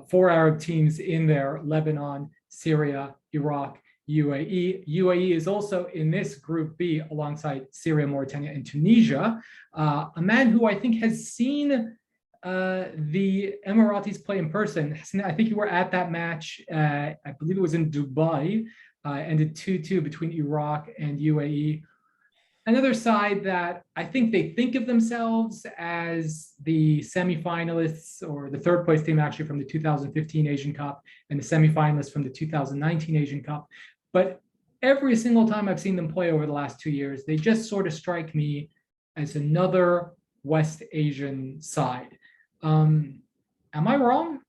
4 Arab teams in there: Lebanon, Syria, Iraq, UAE. UAE is also in this Group B alongside Syria, Mauritania, and Tunisia. A man who I think has seen the Emiratis play in person. I think you were at that match. I believe it was in Dubai. Ended 2-2 between Iraq and UAE. Another side that I think they think of themselves as the semifinalists, or the third place team actually from the 2015 Asian Cup, and the semifinalists from the 2019 Asian Cup. But every single time I've seen them play over the last 2 years, they just sort of strike me as another West Asian side. Am I wrong?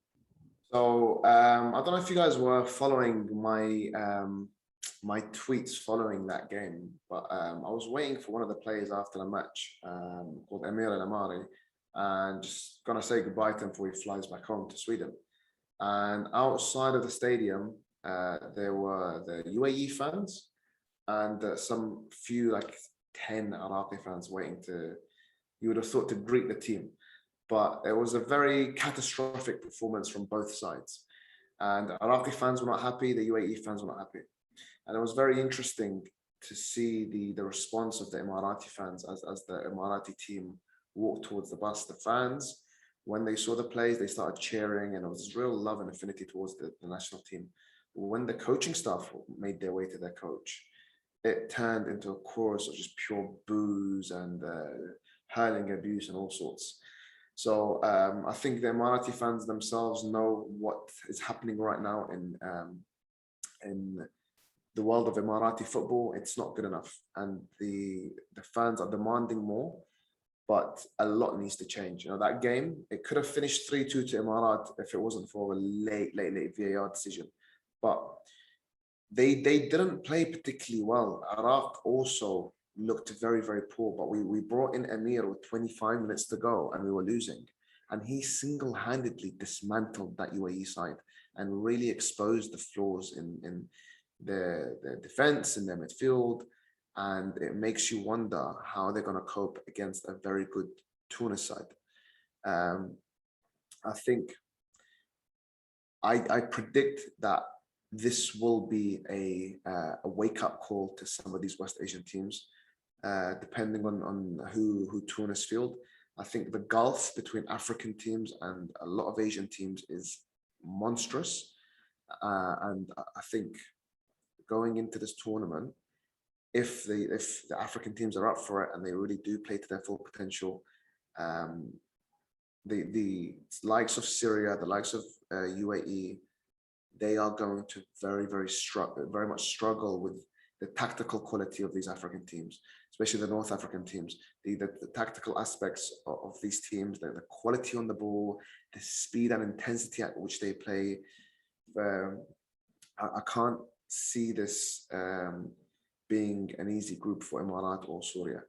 So I don't know if you guys were following my tweets following that game, but I was waiting for one of the players after the match, called Emir El Amari, and just gonna say goodbye to him before he flies back home to Sweden. And outside of the stadium, there were the UAE fans and some few, like 10 Iraqi fans waiting you would have thought, to greet the team. But it was a very catastrophic performance from both sides. And Iraqi fans were not happy, the UAE fans were not happy. And it was very interesting to see the response of the Emirati fans as the Emirati team walked towards the bus. The fans, when they saw the plays, they started cheering, and it was this real love and affinity towards the national team. When the coaching staff made their way to their coach, it turned into a chorus of just pure boos and hurling abuse and all sorts. So I think the Emirati fans themselves know what is happening right now in the world of Emirati football. It's not good enough, and the fans are demanding more. but a lot needs to change. You know, that game, it could have finished 3-2 to Emirat if it wasn't for a late VAR decision. But they didn't play particularly well. Iraq also looked very, very poor, but we brought in Emir with 25 minutes to go and we were losing. And he single-handedly dismantled that UAE side and really exposed the flaws in the defense, in their midfield. And it makes you wonder how they're going to cope against a very good Tunis side. I think I predict that this will be a wake-up call to some of these West Asian teams, depending on who Tunis field. I think the gulf between African teams and a lot of Asian teams is monstrous. And I think going into this tournament, if the African teams are up for it and they really do play to their full potential, the likes of Syria, the likes of UAE, they are going to very much struggle with the tactical quality of these African teams, especially the North African teams. The tactical aspects of these teams, the quality on the ball, the speed and intensity at which they play. I can't see this being an easy group for Emirat or Syria.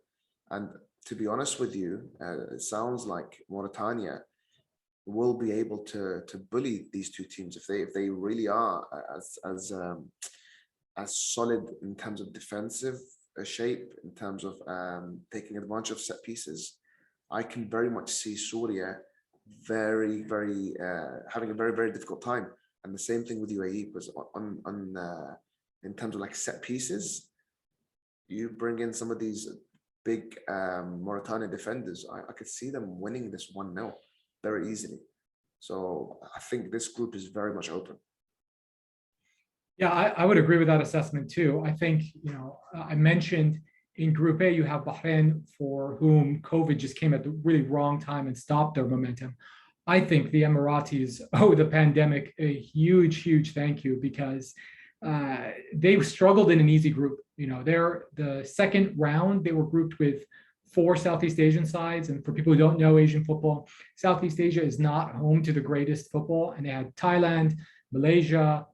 And to be honest with you, it sounds like Mauritania will be able to bully these two teams if they really are as solid in terms of defensive shape, in terms of taking advantage of set pieces. I can very much see Syria having a very, very difficult time. And the same thing with UAE, because in terms of like set pieces, you bring in some of these big Mauritania defenders, I could see them winning this 1-0 very easily. So I think this group is very much open. Yeah, I would agree with that assessment too. I think, I mentioned in Group A, you have Bahrain, for whom COVID just came at the really wrong time and stopped their momentum. I think the Emiratis owe the pandemic a huge, huge thank you, because they struggled in an easy group. They're the second round, they were grouped with 4 Southeast Asian sides. And for people who don't know Asian football, Southeast Asia is not home to the greatest football. And they had Thailand, Malaysia,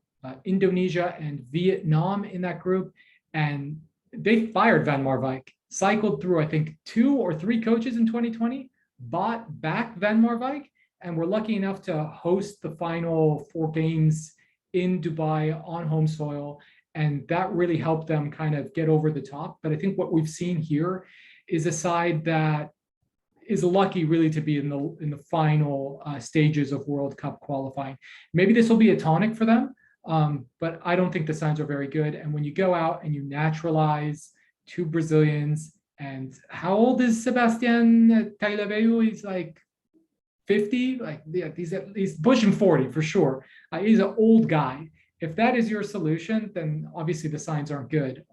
Indonesia, and Vietnam in that group. And they fired Van Marwijk, cycled through, I think, 2 or 3 coaches in 2020, bought back Van Marwijk, and were lucky enough to host the final 4 games in Dubai on home soil. And that really helped them kind of get over the top. But I think what we've seen here is a side that is lucky really to be in the final stages of World Cup qualifying. Maybe this will be a tonic for them, but I don't think the signs are very good. And when you go out and you naturalize 2 Brazilians, and how old is Sebastian Taileveu? He's like 50, he's pushing 40 for sure. He's an old guy. If that is your solution, then obviously the signs aren't good.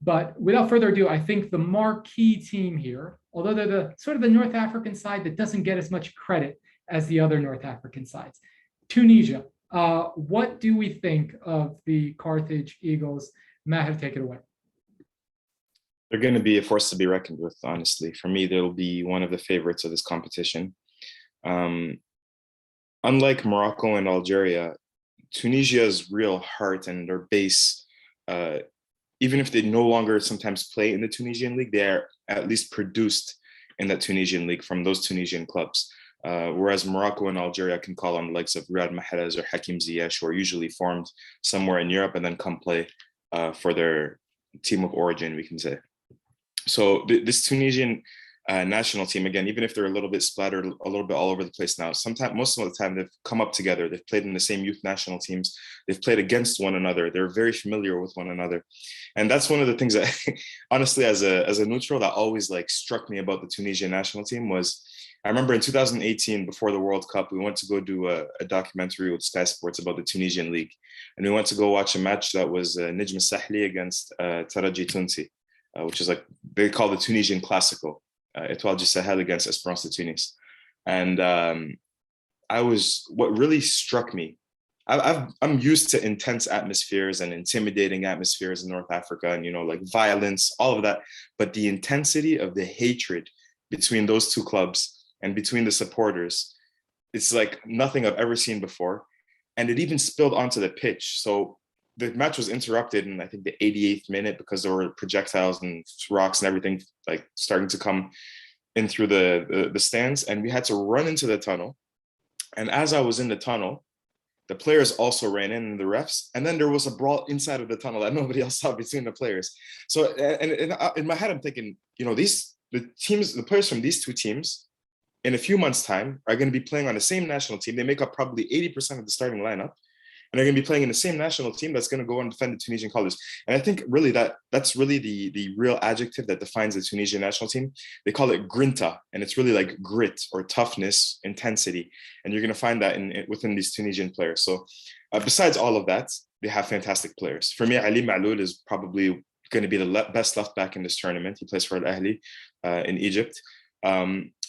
But without further ado, I think the marquee team here, although they're the sort of the North African side that doesn't get as much credit as the other North African sides, Tunisia. What do we think of the Carthage Eagles? Maher, take it away. They're going to be a force to be reckoned with, honestly. For me, they'll be one of the favorites of this competition. Unlike Morocco and Algeria, Tunisia's real heart and their base, even if they no longer sometimes play in the Tunisian league, they are at least produced in that Tunisian league from those Tunisian clubs. Whereas Morocco and Algeria can call on the likes of Riyad Mahrez or Hakim Ziyech, who are usually formed somewhere in Europe and then come play for their team of origin, we can say. So this Tunisian national team, again, even if they're a little bit splattered, a little bit all over the place now, most of the time they've come up together. They've played in the same youth national teams. They've played against one another. They're very familiar with one another. And that's one of the things that, honestly, as a neutral, that always struck me about the Tunisian national team was, I remember in 2018, before the World Cup, we went to go do a documentary with Sky Sports about the Tunisian league. And we went to go watch a match that was Nejm Sahli against Taraji Tunsi, which is they call the Tunisian Classical. Etoile du Sahel against Esperance de Tunis. And what really struck me, I'm used to intense atmospheres and intimidating atmospheres in North Africa and, violence, all of that. But the intensity of the hatred between those two clubs and between the supporters, it's like nothing I've ever seen before. And it even spilled onto the pitch. So the match was interrupted in, I think, the 88th minute because there were projectiles and rocks and everything like starting to come in through the stands. And we had to run into the tunnel. And as I was in the tunnel, the players also ran in, and the refs. And then there was a brawl inside of the tunnel that nobody else saw between the players. So and in my head, I'm thinking, you know, the players from these two teams in a few months' time are going to be playing on the same national team. They make up probably 80% of the starting lineup. And they're going to be playing in the same national team that's going to go and defend the Tunisian colors. And I think really that's really the real adjective that defines the Tunisian national team. They call it grinta, and it's really like grit or toughness, intensity. And you're going to find that within these Tunisian players. So besides all of that, they have fantastic players. For me, Ali Ma'loul is probably going to be the best left back in this tournament. He plays for Al Ahly in Egypt.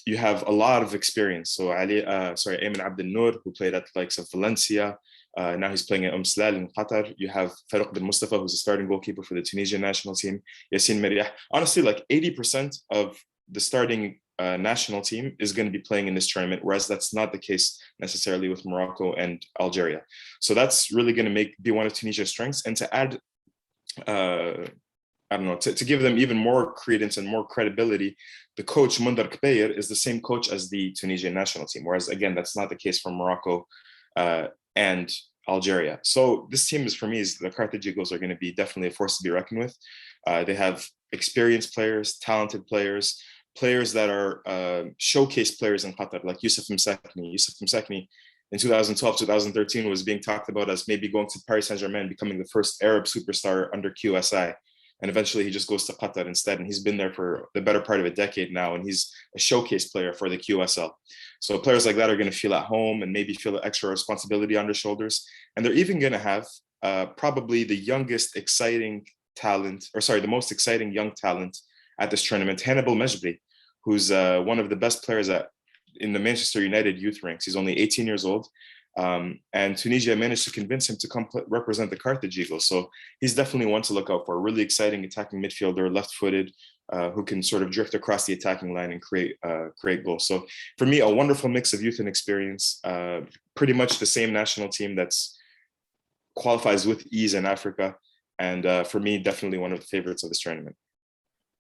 You have a lot of experience. So Ayman Abdel Noor, who played at the likes of Valencia. Now he's playing at Slal in Qatar. You have Farouk Ben Mustafa, who's a starting goalkeeper for the Tunisian national team. Yassine Meriah. Honestly, like 80% of the starting national team is going to be playing in this tournament, whereas that's not the case necessarily with Morocco and Algeria. So that's really going to be one of Tunisia's strengths. And to add, I don't know, to give them even more credence and more credibility, the coach Mundar Kbeir is the same coach as the Tunisian national team, whereas again, that's not the case for Morocco and Algeria. So this team for me, the Carthage Eagles are going to be definitely a force to be reckoned with. They have experienced players, talented players, players that are showcase players in Qatar, like Youssef Msakni. Youssef Msakni in 2012, 2013 was being talked about as maybe going to Paris Saint-Germain, becoming the first Arab superstar under QSI. And eventually he just goes to Qatar instead. And he's been there for the better part of a decade now. And he's a showcase player for the QSL. So players like that are going to feel at home and maybe feel extra responsibility on their shoulders. And they're even going to have probably the most exciting young talent at this tournament, Hannibal Mejbri, who's one of the best players in the Manchester United youth ranks. He's only 18 years old. And Tunisia managed to convince him to come represent the Carthage Eagles. So he's definitely one to look out for. A really exciting attacking midfielder, left-footed, who can sort of drift across the attacking line and create goals. So for me, a wonderful mix of youth and experience. Pretty much the same national team that's qualifies with ease in Africa. And for me, definitely one of the favorites of this tournament.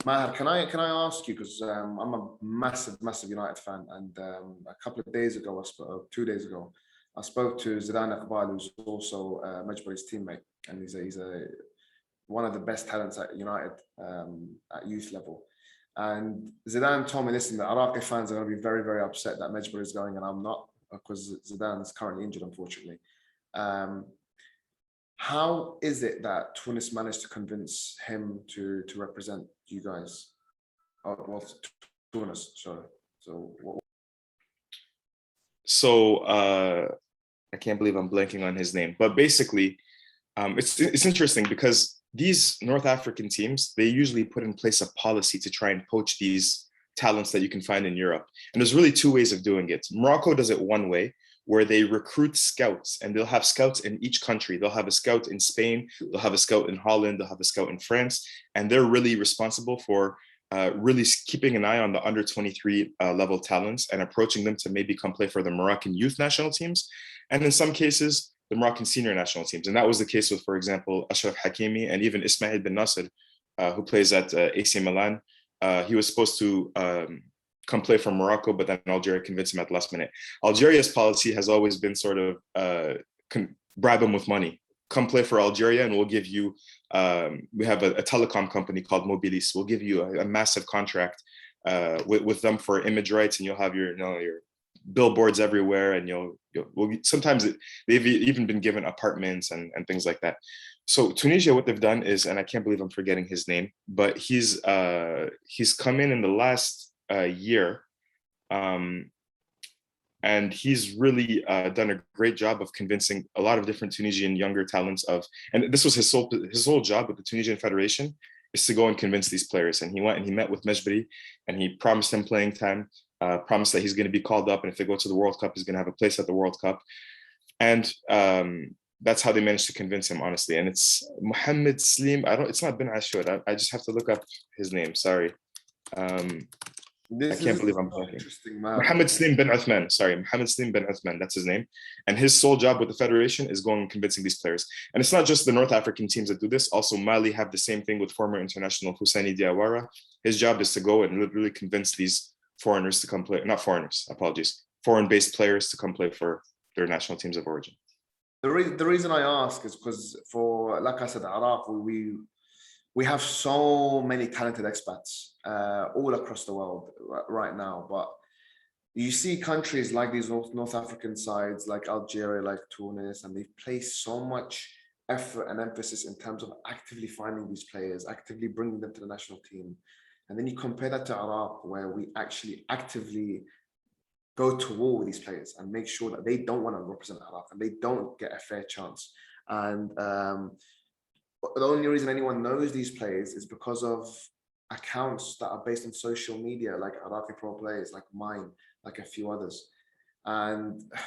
Maher, can I ask you, because I'm a massive United fan, and a couple of days ago, 2 days ago, I spoke to Zidane Iqbal, who's also Mejbri's teammate, and he's one of the best talents at United at youth level. And Zidane told me, listen, the Iraqi fans are going to be very, very upset that Mejbri is going, and I'm not, because Zidane is currently injured, unfortunately. How is it that Tunis managed to convince him to represent you guys? Well, Tunis, sorry. So I can't believe I'm blanking on his name, but basically, it's interesting because these North African teams, they usually put in place a policy to try and poach these talents that you can find in Europe. And there's really two ways of doing it. Morocco does it one way, where they recruit scouts, and they'll have scouts in each country. They'll have a scout in Spain, they'll have a scout in Holland, they'll have a scout in France, and they're really responsible for really keeping an eye on the under 23 level talents and approaching them to maybe come play for the Moroccan youth national teams. And in some cases, the Moroccan senior national teams. And that was the case with, for example, Ashraf Hakimi and even Ismail Ben Nasser, who plays at AC Milan. He was supposed to come play for Morocco, but then Algeria convinced him at the last minute. Algeria's policy has always been sort of bribe him with money. Come play for Algeria and we'll give you, we have a telecom company called Mobilis. We'll give you a massive contract with them for image rights, and you'll have your billboards everywhere, and sometimes they've even been given apartments and things like that. So Tunisia, what they've done is, and I can't believe I'm forgetting his name, but he's come in the last year, and he's really done a great job of convincing a lot of different Tunisian younger talents and this was his whole job with the Tunisian Federation, is to go and convince these players. And he went and he met with Mejbri, and he promised him playing time, promised that he's going to be called up, and if they go to the World Cup, he's going to have a place at the World Cup. And that's how they managed to convince him, honestly. And it's Mohammed Slim. It's not Ben Ashur. I just have to look up his name. Sorry. I This can't is believe I'm so blanking. interesting, man. Mohammed Slim bin Uthman. Sorry, Mohammed Slim bin Uthman. That's his name. And his sole job with the federation is going and convincing these players. And it's not just the North African teams that do this. Also, Mali have the same thing with former international Husseini Diawara. His job is to go and literally convince these foreigners to come play. Not foreigners, apologies. Foreign-based players to come play for their national teams of origin. The reason I ask is because for, like I said, Iraq, we have so many talented expats all across the world right now. But you see countries like these North African sides, like Algeria, like Tunis, and they've placed so much effort and emphasis in terms of actively finding these players, actively bringing them to the national team. And then you compare that to Iraq, where we actually actively go to war with these players and make sure that they don't want to represent Iraq and they don't get a fair chance. And the only reason anyone knows these players is because of accounts that are based on social media, like Iraqi pro players, like mine, like a few others. And I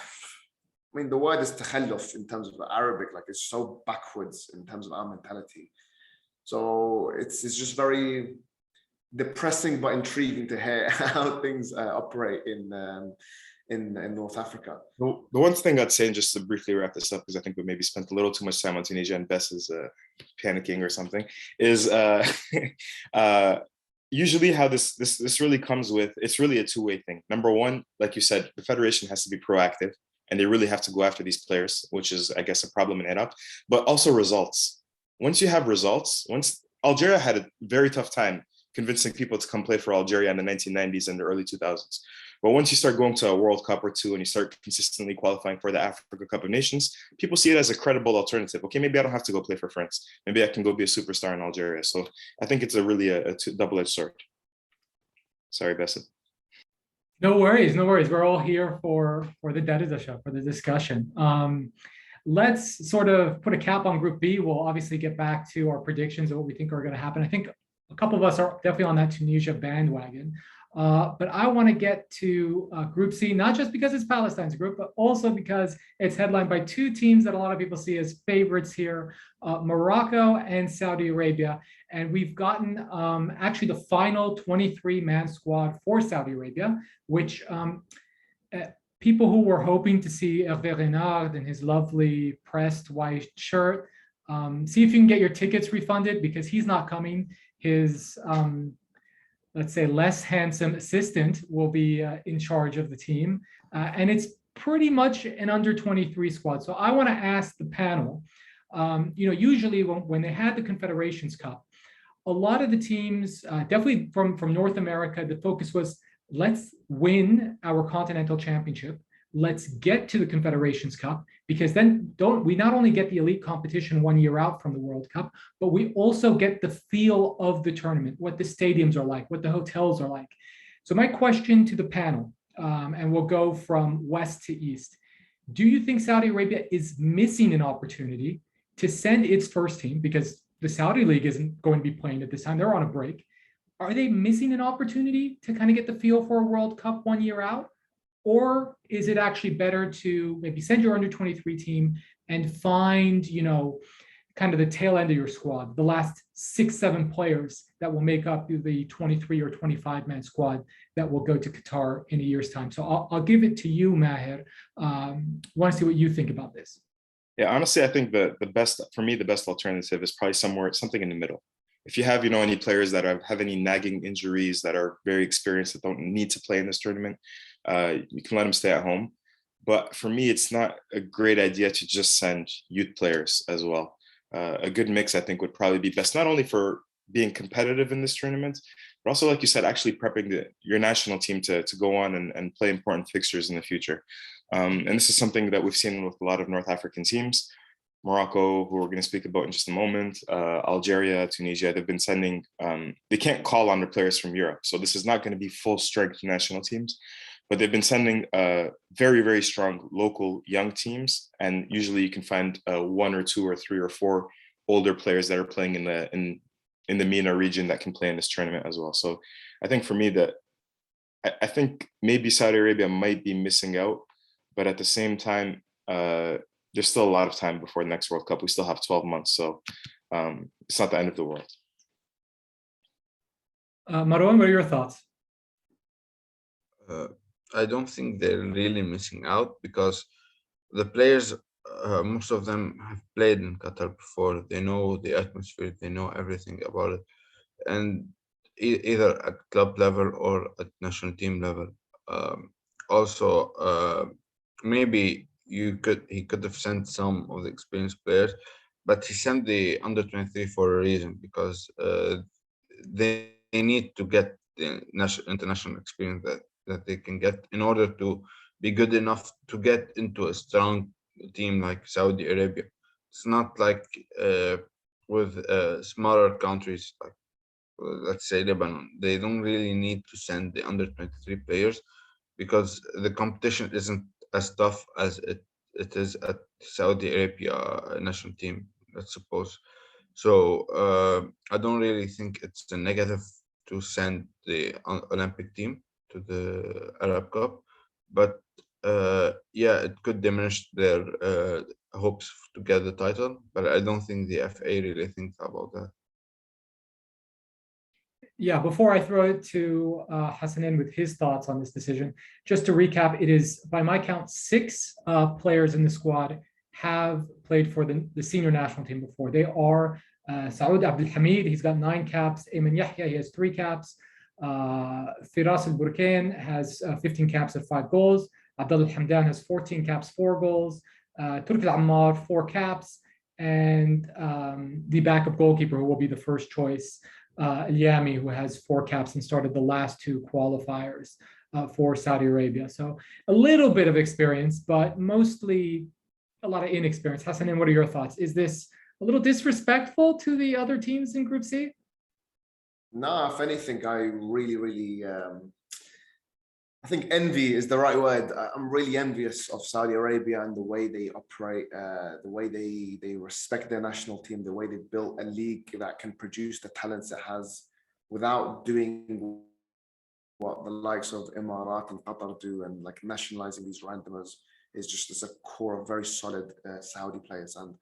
mean, the word is takhalluf in terms of Arabic, like it's so backwards in terms of our mentality. So it's just very depressing but intriguing to hear how things operate in North Africa. The one thing I'd say, and just to briefly wrap this up, because I think we maybe spent a little too much time on Tunisia and Bess is panicking or something, is usually how this really comes with, it's really a two-way thing. Number one, like you said, the federation has to be proactive and they really have to go after these players, which is, I guess, a problem in Iraq, but also results. Once you have results, once Algeria had a very tough time convincing people to come play for Algeria in the 1990s and the early 2000s. But once you start going to a World Cup or two and you start consistently qualifying for the Africa Cup of Nations, people see it as a credible alternative. Okay, maybe I don't have to go play for France. Maybe I can go be a superstar in Algeria. So I think it's really a double-edged sword. Sorry, Bassett. No worries, no worries. We're all here for the show, for the discussion. Let's sort of put a cap on Group B. We'll obviously get back to our predictions of what we think are going to happen. I think a couple of us are definitely on that Tunisia bandwagon. But I want to get to Group C, not just because it's Palestine's group, but also because it's headlined by two teams that a lot of people see as favorites here, Morocco and Saudi Arabia. And we've gotten actually the final 23-man squad for Saudi Arabia, which people who were hoping to see Hervé Renard in his lovely pressed white shirt, see if you can get your tickets refunded because he's not coming. His let's say less handsome assistant will be in charge of the team. And it's pretty much an under 23 squad. So I want to ask the panel, usually when they had the Confederations Cup, a lot of the teams, definitely from North America, the focus was let's win our continental championship. Let's get to the Confederations Cup, because then we not only get the elite competition 1 year out from the World Cup, but we also get the feel of the tournament, what the stadiums are like, what the hotels are like. So my question to the panel, and we'll go from west to east. Do you think Saudi Arabia is missing an opportunity to send its first team, because the Saudi League isn't going to be playing at this time, they're on a break. Are they missing an opportunity to kind of get the feel for a World Cup 1 year out? Or is it actually better to maybe send your under 23 team and find, kind of the tail end of your squad, the last 6-7 players that will make up the 23 or 25-man squad that will go to Qatar in a year's time? So I'll give it to you, Maher. Want to see what you think about this. Yeah, honestly, I think the best alternative is probably something in the middle. If you have, any players that have any nagging injuries that are very experienced that don't need to play in this tournament, you can let them stay at home. But for me, it's not a great idea to just send youth players as well. A good mix, I think, would probably be best, not only for being competitive in this tournament, but also, like you said, actually prepping your national team to go on and play important fixtures in the future. And this is something that we've seen with a lot of North African teams. Morocco, who we're going to speak about in just a moment, Algeria, Tunisia, they've been sending, they can't call on their players from Europe. So this is not going to be full strength national teams, but they've been sending very, very strong local young teams. And usually you can find 1 or 2 or 3 or 4 older players that are playing in the MENA region that can play in this tournament as well. So I think for me I think maybe Saudi Arabia might be missing out, but at the same time, there's still a lot of time before the next World Cup. We still have 12 months, so it's not the end of the world. Maroun, what are your thoughts? I don't think they're really missing out because the players, most of them have played in Qatar before. They know the atmosphere, they know everything about it, and either at club level or at national team level. Um, Also, maybe he could have sent some of the experienced players, but he sent the under 23 for a reason because they need to get the international experience that they can get in order to be good enough to get into a strong team like Saudi Arabia. It's not like with smaller countries like let's say Lebanon. They don't really need to send the under 23 players because the competition isn't as tough as it is at Saudi Arabia national team, let's suppose. So I don't really think it's a negative to send the Olympic team to the Arab Cup, but yeah, it could diminish their hopes to get the title. But I don't think the FA really thinks about that. Yeah, before I throw it to Hassanane with his thoughts on this decision, just to recap, it is, by my count, 6 players in the squad have played for the senior national team before. They are Saoud Abdel Hamid, he's got 9 caps. Ayman Yahya, he has 3 caps. Firas Al Burkain has 15 caps at 5 goals. Abdul Hamdan has 14 caps, 4 goals. Turk Al Ammar, 4 caps. And the backup goalkeeper, who will be the first choice, Yami, who has 4 caps and started the last 2 qualifiers for Saudi Arabia. So a little bit of experience, but mostly a lot of inexperience. Hassanane, what are your thoughts? Is this a little disrespectful to the other teams in Group C? No, if anything, I really, I think envy is the right word. I'm really envious of Saudi Arabia and the way they operate, the way they respect their national team, the way they built a league that can produce the talents it has without doing what the likes of Emirat and Qatar do, and like nationalizing these randomers is just as a core of very solid Saudi players. And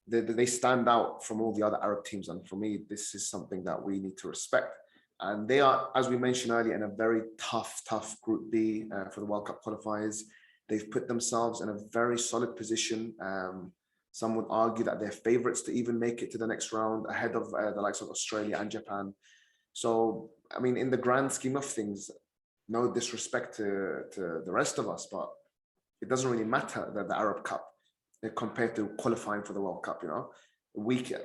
they stand out from all the other Arab teams. And for me, this is something that we need to respect. And they are, as we mentioned earlier, in a very tough Group B for the World Cup qualifiers. They've put themselves in a very solid position. Some would argue that they're favorites to even make it to the next round ahead of the likes of Australia and Japan. So, I mean, in the grand scheme of things, no disrespect to the rest of us, but it doesn't really matter that the Arab Cup compared to qualifying for the World Cup, you know.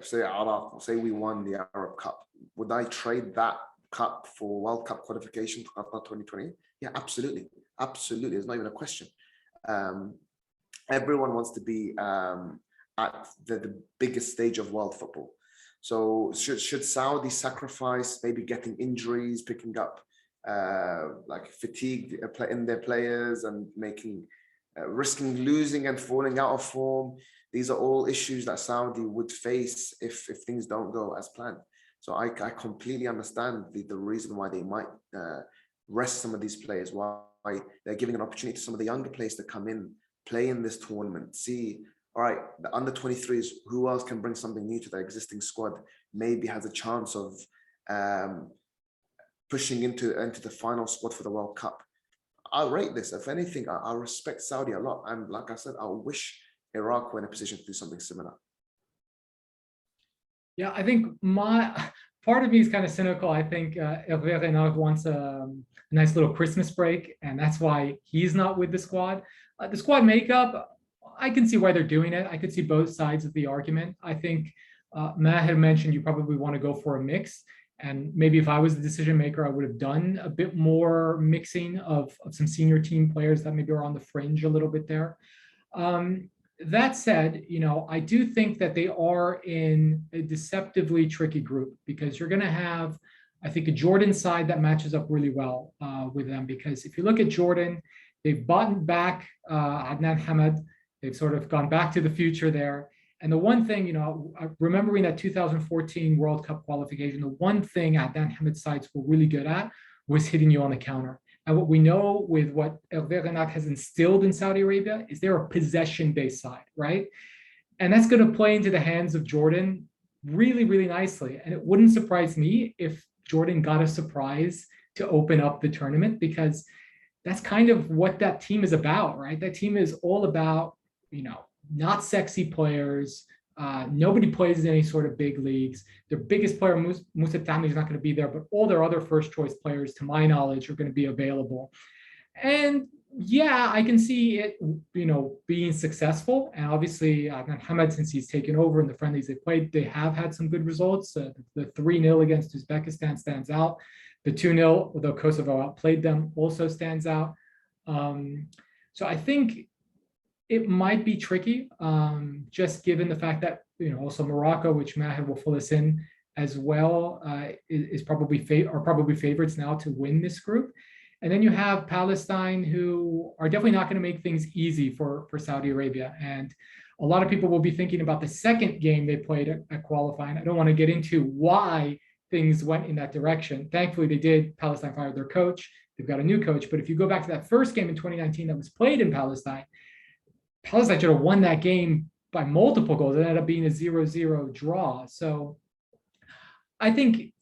Say we won the Arab Cup. Would I trade that cup for World Cup qualification to Qatar 2020? Yeah, absolutely. There's not even a question. Everyone wants to be at the biggest stage of world football. So should Saudi sacrifice maybe getting injuries, picking up like fatigue in their players and making risking losing and falling out of form? These are all issues that Saudi would face if things don't go as planned. So I completely understand the reason why they might rest some of these players, why they're giving an opportunity to some of the younger players to come in, play in this tournament, see, all right, the under 23s, who else can bring something new to their existing squad, maybe has a chance of pushing into the final squad for the World Cup. I'll rate this. If anything, I respect Saudi a lot. And like I said, I wish Iraq were in a position to do something similar. Yeah, I think part of me is kind of cynical. I think Hervé Renard wants a nice little Christmas break, and that's why he's not with the squad. The squad makeup, I can see why they're doing it. I could see both sides of the argument. I think Maher mentioned you probably want to go for a mix. And maybe if I was the decision maker, I would have done a bit more mixing of some senior team players that maybe are on the fringe a little bit there. That said, you know, I do think that they are in a deceptively tricky group because you're going to have, I think, a Jordan side that matches up really well with them. Because if you look at Jordan, they've bought back Adnan Hamad. They've sort of gone back to the future there. And the one thing, you know, remembering that 2014 World Cup qualification, the one thing Adnan Hamad's sides were really good at was hitting you on the counter. And what we know with what Hervé Renard has instilled in Saudi Arabia is they're a possession-based side, right? And that's going to play into the hands of Jordan really, really nicely. And it wouldn't surprise me if Jordan got a surprise to open up the tournament, because that's kind of what that team is about, right? That team is all about, not sexy players. Nobody plays in any sort of big leagues. Their biggest player, Moussa Tami, is not going to be there, but all their other first choice players, to my knowledge, are going to be available. And yeah, I can see it, being successful. And obviously, Mohamed, since he's taken over in the friendlies they played, they have had some good results. The 3-0 against Uzbekistan stands out. The 2-0, although Kosovo outplayed them, also stands out. So I think it might be tricky, just given the fact that, also Morocco, which Maher will fill us in as well, is probably favorites now to win this group. And then you have Palestine, who are definitely not going to make things easy for Saudi Arabia. And a lot of people will be thinking about the second game they played at qualifying. I don't want to get into why things went in that direction. Thankfully, they did. Palestine fired their coach. They've got a new coach. But if you go back to that first game in 2019 that was played in Palestine should have won that game by multiple goals. It ended up being a 0-0 draw. So I think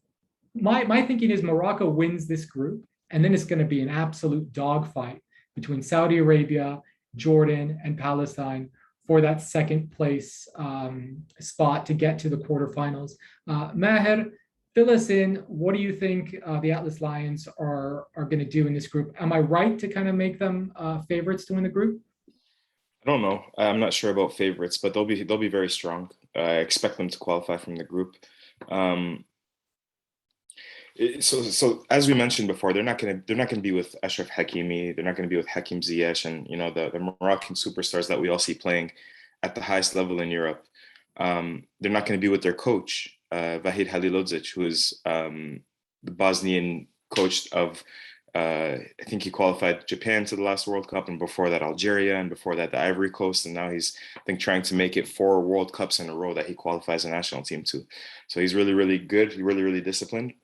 my thinking is Morocco wins this group, and then it's going to be an absolute dogfight between Saudi Arabia, Jordan, and Palestine for that second place spot to get to the quarterfinals. Maher, fill us in. What do you think the Atlas Lions are going to do in this group? Am I right to kind of make them favorites to win the group? I don't know. I'm not sure about favorites, but they'll be very strong. I expect them to qualify from the group. So as we mentioned before, they're not going to be with Ashraf Hakimi. They're not going to be with Hakim Ziyech and the Moroccan superstars that we all see playing at the highest level in Europe. They're not going to be with their coach, Vahid Halilodzic, who is the Bosnian coach of. I think he qualified Japan to the last World Cup, and before that Algeria, and before that the Ivory Coast, and now he's, I think, trying to make it 4 World Cups in a row that he qualifies a national team to. So he's really, really good. He's really, really disciplined.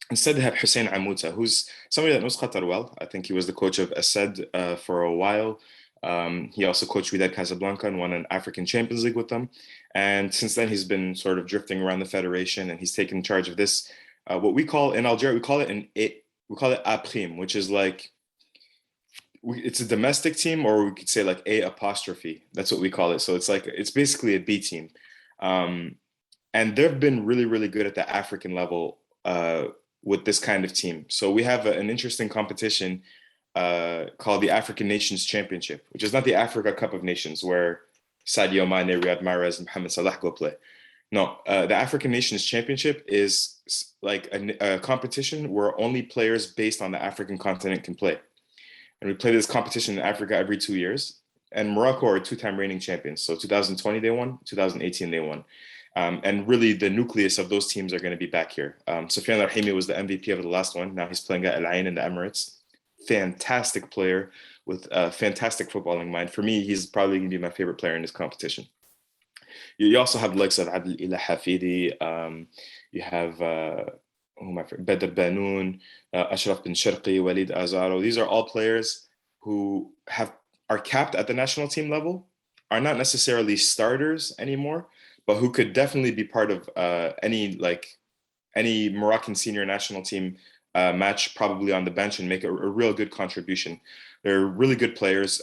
Instead, they have Hussein Amouta, who's somebody that knows Qatar well. I think he was the coach of Asad for a while. He also coached Wydad Casablanca and won an African Champions League with them. And since then, he's been sort of drifting around the federation, and he's taken charge of this. What we call in Algeria, we call it A prime, which is like, it's a domestic team, or we could say like A apostrophe. That's what we call it. So it's basically a B team. And they've been really, really good at the African level with this kind of team. So we have an interesting competition called the African Nations Championship, which is not the Africa Cup of Nations where Sadio Mane, Riyad Mahrez, and Mohamed Salah go play. No, the African Nations Championship is like a competition where only players based on the African continent can play. And we play this competition in Africa every 2 years. And Morocco are 2-time reigning champions. So 2020 they won, 2018 they won. And really the nucleus of those teams are going to be back here. Soufiane Rahimi was the MVP of the last one. Now he's playing at Al Ain in the Emirates. Fantastic player with a fantastic footballing mind. For me, he's probably going to be my favorite player in this competition. You also have the likes of Adel Ilah Hafidi. You have Badr Banoun, Ashraf bin Sharqi, Walid Azaro. These are all players who are capped at the national team level, are not necessarily starters anymore, but who could definitely be part of any Moroccan senior national team match, probably on the bench, and make a real good contribution. They're really good players.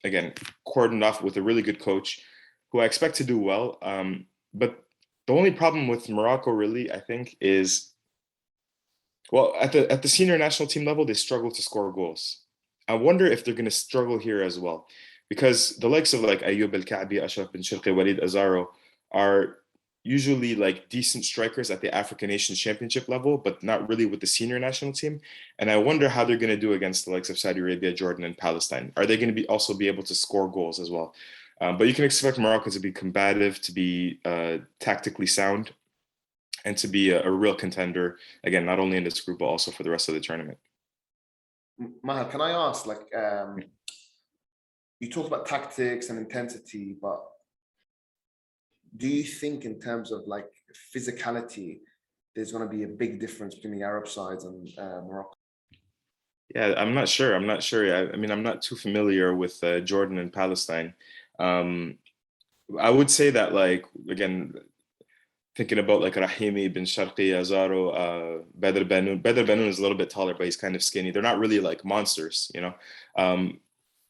Again, cordoned off with a really good coach, who I expect to do well. But the only problem with Morocco, really, I think, is, well, at the senior national team level, they struggle to score goals. I wonder if they're going to struggle here as well, because the likes of like Ayoub El-Kaabi, Ashraf bin Sharqi, Walid Azaro are usually like decent strikers at the African Nations Championship level, but not really with the senior national team. And I wonder how they're going to do against the likes of Saudi Arabia, Jordan, and Palestine. Are they going to also be able to score goals as well? But you can expect Morocco to be combative, to be tactically sound, and to be a real contender, again, not only in this group, but also for the rest of the tournament. Maher, can I ask, you talked about tactics and intensity, but do you think in terms of like physicality, there's going to be a big difference between the Arab sides and Morocco? Yeah, I'm not sure. I mean, I'm not too familiar with Jordan and Palestine. I would say that, like, again, thinking about like Rahimi, Bin Sharqi, Azaro, Badr Banoun. Badr Banoun is a little bit taller, but he's kind of skinny. They're not really like monsters, you know.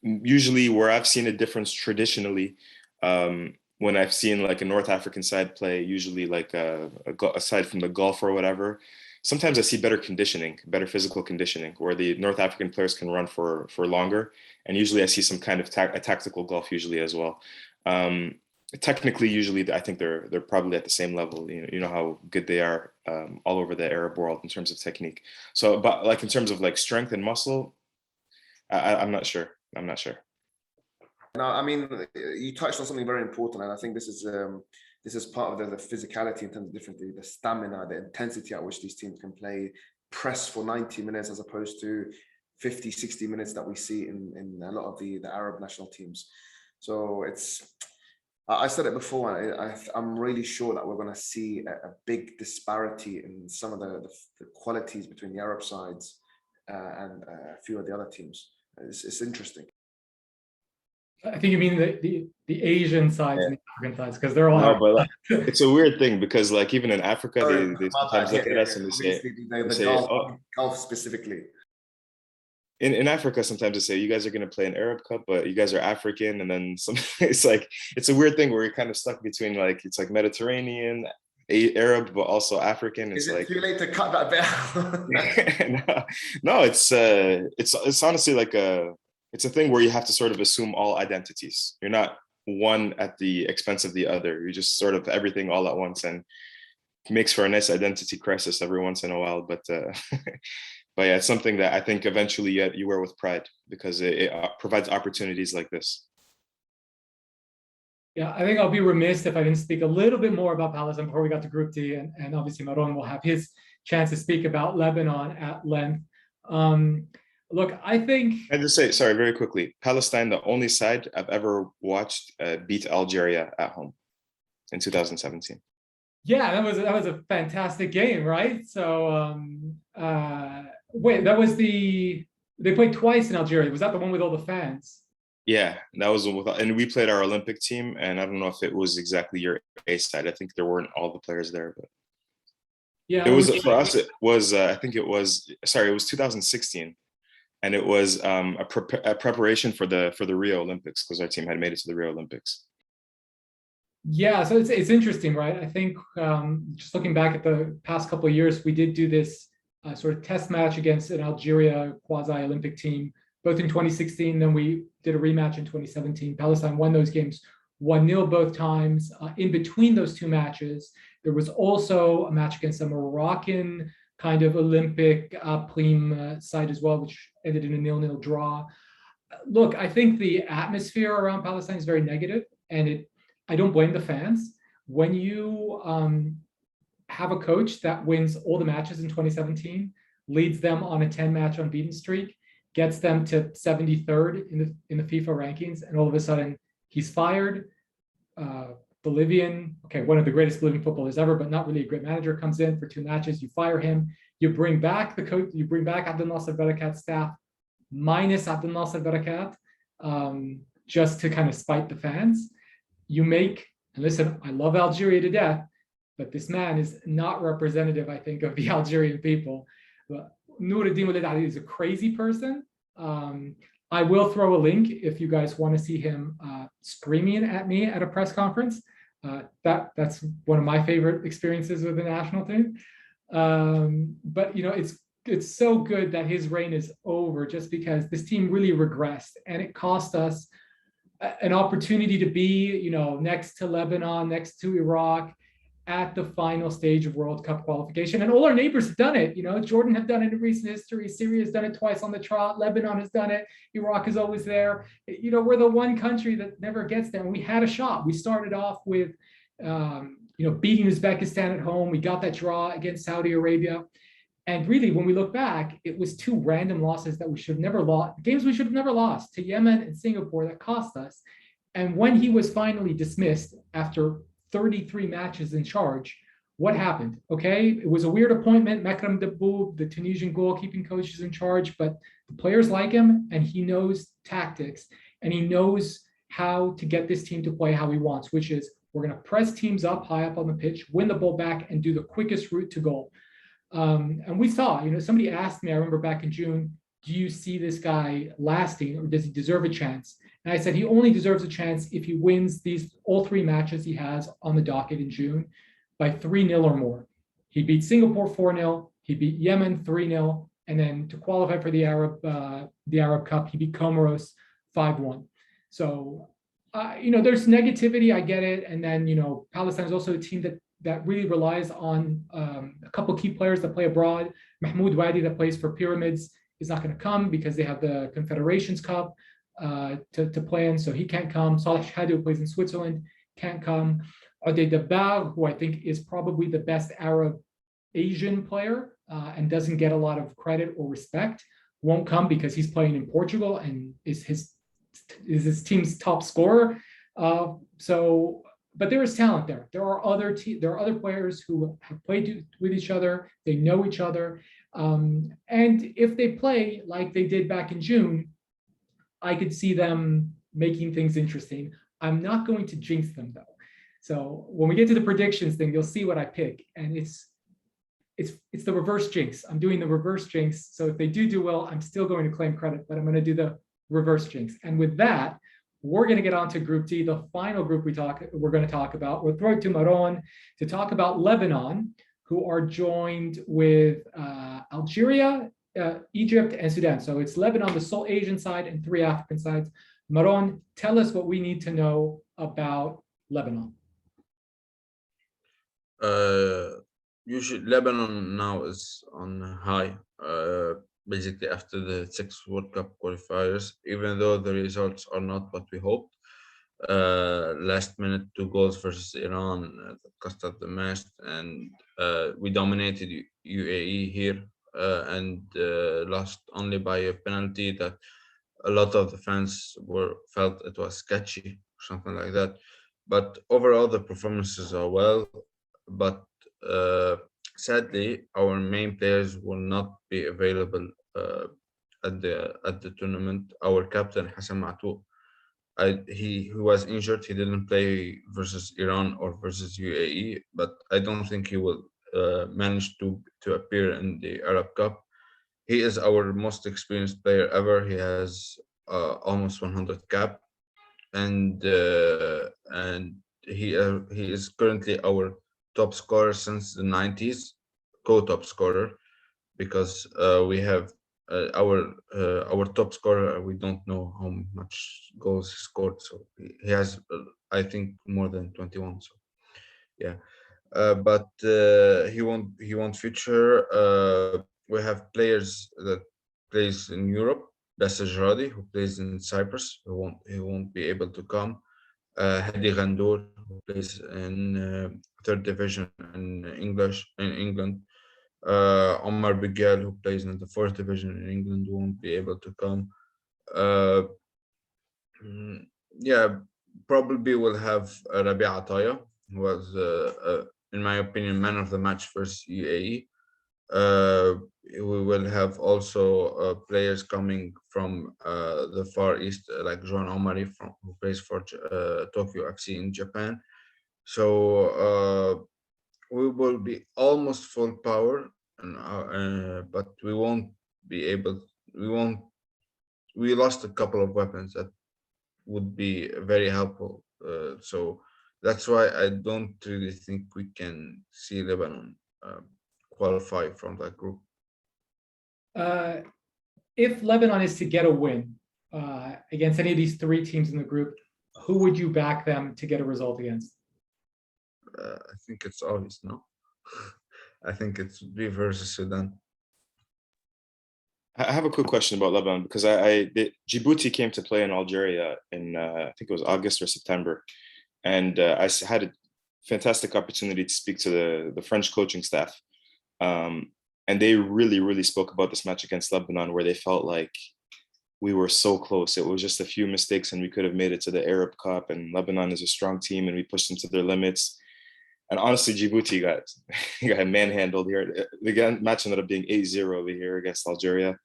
Usually where I've seen a difference traditionally, when I've seen like a North African side play, usually like aside from the Gulf or whatever, sometimes I see better conditioning, better physical conditioning, where the North African players can run for longer. And usually I see some kind of a tactical Gulf usually as well. Technically, usually I think they're probably at the same level. You know how good they are all over the Arab world in terms of technique. So, but like in terms of like strength and muscle, I'm not sure. I'm not sure. No, I mean, you touched on something very important, and I think this is part of the physicality in terms of the stamina, the intensity at which these teams can play, press for 90 minutes as opposed to 50, 60 minutes that we see in a lot of the Arab national teams. So I said it before, I'm really sure that we're going to see a big disparity in some of the qualities between the Arab sides and a few of the other teams. It's interesting. I think you mean the Asian sides and the African sides, because they're all. No, but like, it's a weird thing because like even in Africa, they sometimes look at us and they say, Gulf specifically. In Africa, sometimes they say you guys are going to play an Arab Cup, but you guys are African, and then it's like it's a weird thing where you're kind of stuck between like it's like Mediterranean, Arab, but also African. It's Is it like too late to cut that bit? no, it's honestly like it's a thing where you have to sort of assume all identities. You're not one at the expense of the other. You just sort of everything all at once, and makes for a nice identity crisis every once in a while. But but yeah, it's something that I think eventually you wear with pride because it provides opportunities like this. Yeah, I think I'll be remiss if I didn't speak a little bit more about Palestine before we got to Group D, and obviously Maroun will have his chance to speak about Lebanon at length. Look, I think. I just say, sorry, very quickly. Palestine, the only side I've ever watched beat Algeria at home in 2017. Yeah, that was a fantastic game, right? So wait, that was they played twice in Algeria. Was that the one with all the fans? Yeah, that was and we played our Olympic team, and I don't know if it was exactly your A side. I think there weren't all the players there, but yeah, it was for us. It was I think it was 2016. And it was a preparation for the Rio Olympics because our team had made it to the Rio Olympics. Yeah, so it's interesting, right? I think just looking back at the past couple of years, we did do this sort of test match against an Algeria quasi-Olympic team, both in 2016. Then we did a rematch in 2017. Palestine won those games 1-0 both times. In between those two matches, there was also a match against a Moroccan kind of Olympic Prim side as well, which ended in a 0-0 draw. Look, I think the atmosphere around Palestine is very negative, and I don't blame the fans. When you have a coach that wins all the matches in 2017, leads them on a 10-match unbeaten streak, gets them to 73rd in the FIFA rankings, and all of a sudden he's fired. Bolivian, okay, one of the greatest Bolivian footballers ever, but not really a great manager, comes in for 2 matches. You fire him. You bring back the coach. You bring back Abdel Nasser Barakat's staff, minus Abdel Nasser Barakat, just to kind of spite the fans. And listen, I love Algeria to death, but this man is not representative, I think, of the Algerian people. Noureddin Walid Ali is a crazy person. I will throw a link if you guys want to see him screaming at me at a press conference. That's one of my favorite experiences with the national team. But it's so good that his reign is over, just because this team really regressed, and it cost us an opportunity to be, next to Lebanon, next to Iraq, at the final stage of World Cup qualification. And all our neighbors have done it. Jordan have done it in recent history. Syria has done it twice on the trot. Lebanon has done it. Iraq is always there. We're the one country that never gets there. And we had a shot. We started off with, beating Uzbekistan at home. We got that draw against Saudi Arabia. And really, when we look back, it was 2 random losses that we should have never lost, games we should have never lost, to Yemen and Singapore, that cost us. And when he was finally dismissed after 33 matches in charge, what happened? Okay, it was a weird appointment. Meram Dabboub, the Tunisian goalkeeping coach, is in charge, but the players like him, and he knows tactics, and he knows how to get this team to play how he wants, which is We're going to press teams up, high up on the pitch, win the ball back, and do the quickest route to goal. And we saw, somebody asked me, I remember back in June, do you see this guy lasting, or does he deserve a chance? And I said, he only deserves a chance if he wins all 3 matches he has on the docket in June by 3-0 or more. He beat Singapore 4-0, he beat Yemen 3-0, and then to qualify for the Arab Cup, he beat Comoros 5-1. So, there's negativity, I get it. And then, Palestine is also a team that really relies on a couple key players that play abroad. Mahmoud Wadi, that plays for Pyramids, is not going to come because they have the Confederations Cup to play in, so he can't come. Saleh Shahadi, who plays in Switzerland, can't come. Ade Dabbar, who I think is probably the best Arab Asian player and doesn't get a lot of credit or respect, won't come because he's playing in Portugal and is his team's top scorer. But there is talent there. There are other players who have played with each other. They know each other. And if they play like they did back in June, I could see them making things interesting. I'm not going to jinx them though. So when we get to the predictions thing, you'll see what I pick. And it's the reverse jinx. I'm doing the reverse jinx. So if they do well, I'm still going to claim credit, but I'm going to do the reverse jinx. And with that, we're going to get on to Group D, the final group we're going to talk about. We'll throw it to Maroun to talk about Lebanon, who are joined with Algeria, Egypt, and Sudan. So it's Lebanon, the sole Asian side, and 3 African sides. Maroun, tell us what we need to know about Lebanon. Usually Lebanon now is on high, basically after the 6 World Cup qualifiers, even though the results are not what we hoped. Last minute 2 goals versus Iran that cost us the match, and we dominated UAE here and lost only by a penalty that a lot of the fans felt it was sketchy or something like that. But overall the performances are well, but sadly our main players will not be available at the tournament. Our captain Hassan Matou, he was injured. He didn't play versus Iran or versus UAE, but I don't think he will manage to appear in the Arab Cup. He is our most experienced player ever. He has almost 100 cap, and he is currently our top scorer since the 90s, co-top scorer, because we have our top scorer. We don't know how much goals he scored, so he has I think more than 21. So yeah, but he won't feature. We have players that plays in Europe. Basser Jaradi, who plays in Cyprus, he won't be able to come. Hadi Ghandour, who plays in 3rd division in England. Omar Bigal, who plays in the 4th division in England, won't be able to come. Yeah, probably we'll have Rabi Ataya, who was, in my opinion, man of the match versus UAE. We will have also players coming from the Far East, like Joan Omari, who plays for Tokyo FC in Japan. So we will be almost full power, but we won't be able. We lost a couple of weapons that would be very helpful. So that's why I don't really think we can see Lebanon qualify from that group. If Lebanon is to get a win against any of these 3 teams in the group, who would you back them to get a result against? I think it's obvious, no? I think it's B versus Sudan. I have a quick question about Lebanon, because Djibouti came to play in Algeria in I think it was August or September, and I had a fantastic opportunity to speak to the French coaching staff, and they really spoke about this match against Lebanon, where they felt like we were so close. It was just a few mistakes and we could have made it to the Arab Cup, and Lebanon is a strong team and we pushed them to their limits. And honestly, Djibouti got manhandled here. The match ended up being 8-0 over here against Algeria,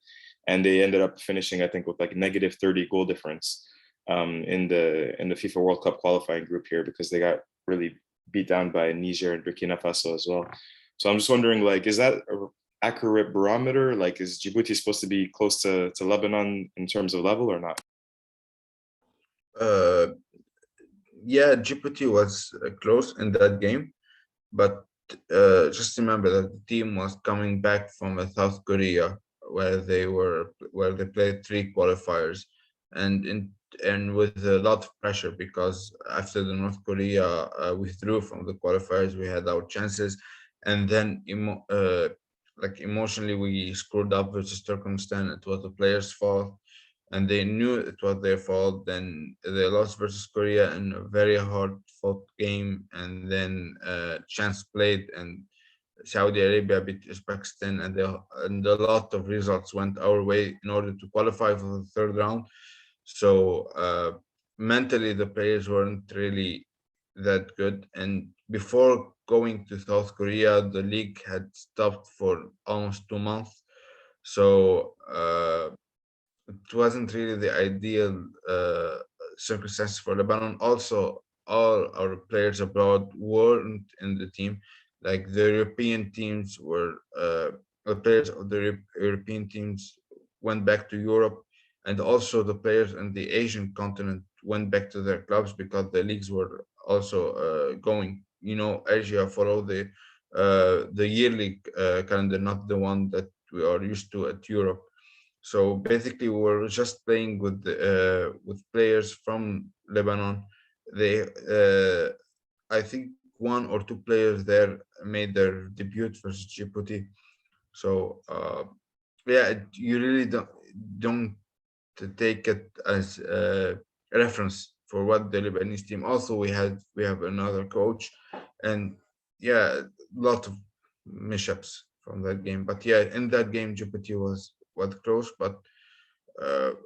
and they ended up finishing, I think, with like -30 goal difference in the FIFA World Cup qualifying group here, because they got really beat down by Niger and Burkina Faso as well. So I'm just wondering, like, is that an accurate barometer? Like, is Djibouti supposed to be close to Lebanon in terms of level or not? Uh, yeah, Djibouti was close in that game, but just remember that the team was coming back from South Korea, where they played three qualifiers, and with a lot of pressure because after the North Korea withdrew from the qualifiers, we had our chances, and then like emotionally we screwed up versus Turkmenistan. It was the players' fault, and they knew it was their fault. Then they lost versus Korea in a very hard fought game, and then chance played, and Saudi Arabia beat Uzbekistan, and a lot of results went our way in order to qualify for the third round. So mentally, the players weren't really that good. And before going to South Korea, the league had stopped for almost 2 months. So it wasn't really the ideal circumstances for Lebanon. Also, all our players abroad weren't in the team. Like the European teams were, the players of the European teams went back to Europe, and also the players in the Asian continent went back to their clubs because the leagues were also going. You know, Asia follow the yearly calendar, not the one that we are used to at Europe. So basically, we were just playing with players from Lebanon. They, I think, one or two players there made their debut versus Djibouti. So yeah, you really don't take it as a reference for what the Lebanese team. Also, we have another coach, and yeah, a lot of mishaps from that game. But yeah, in that game, Djibouti was close, but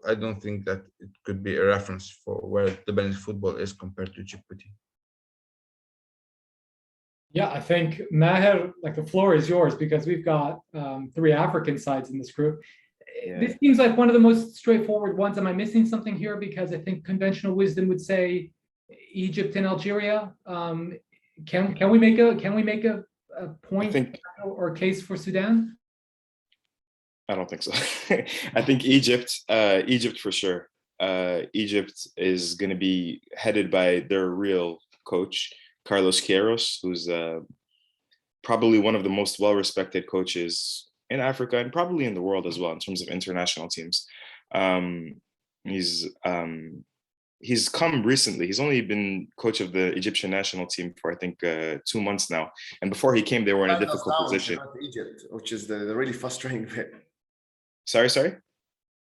I don't think that it could be a reference for where Lebanese football is compared to Djibouti. Yeah, I think Maher, like the floor is yours because we've got three African sides in this group. Yeah. This seems like one of the most straightforward ones. Am I missing something here? Because I think conventional wisdom would say Egypt and Algeria. Can we make a point or case for Sudan? I don't think so. I think Egypt for sure. Egypt is going to be headed by their real coach, Carlos Queiroz, who's probably one of the most well-respected coaches in Africa and probably in the world as well in terms of international teams. He's come recently. He's only been coach of the Egyptian national team for I think 2 months now. And before he came, they were in a difficult position. Egypt, which is the really frustrating bit. Sorry.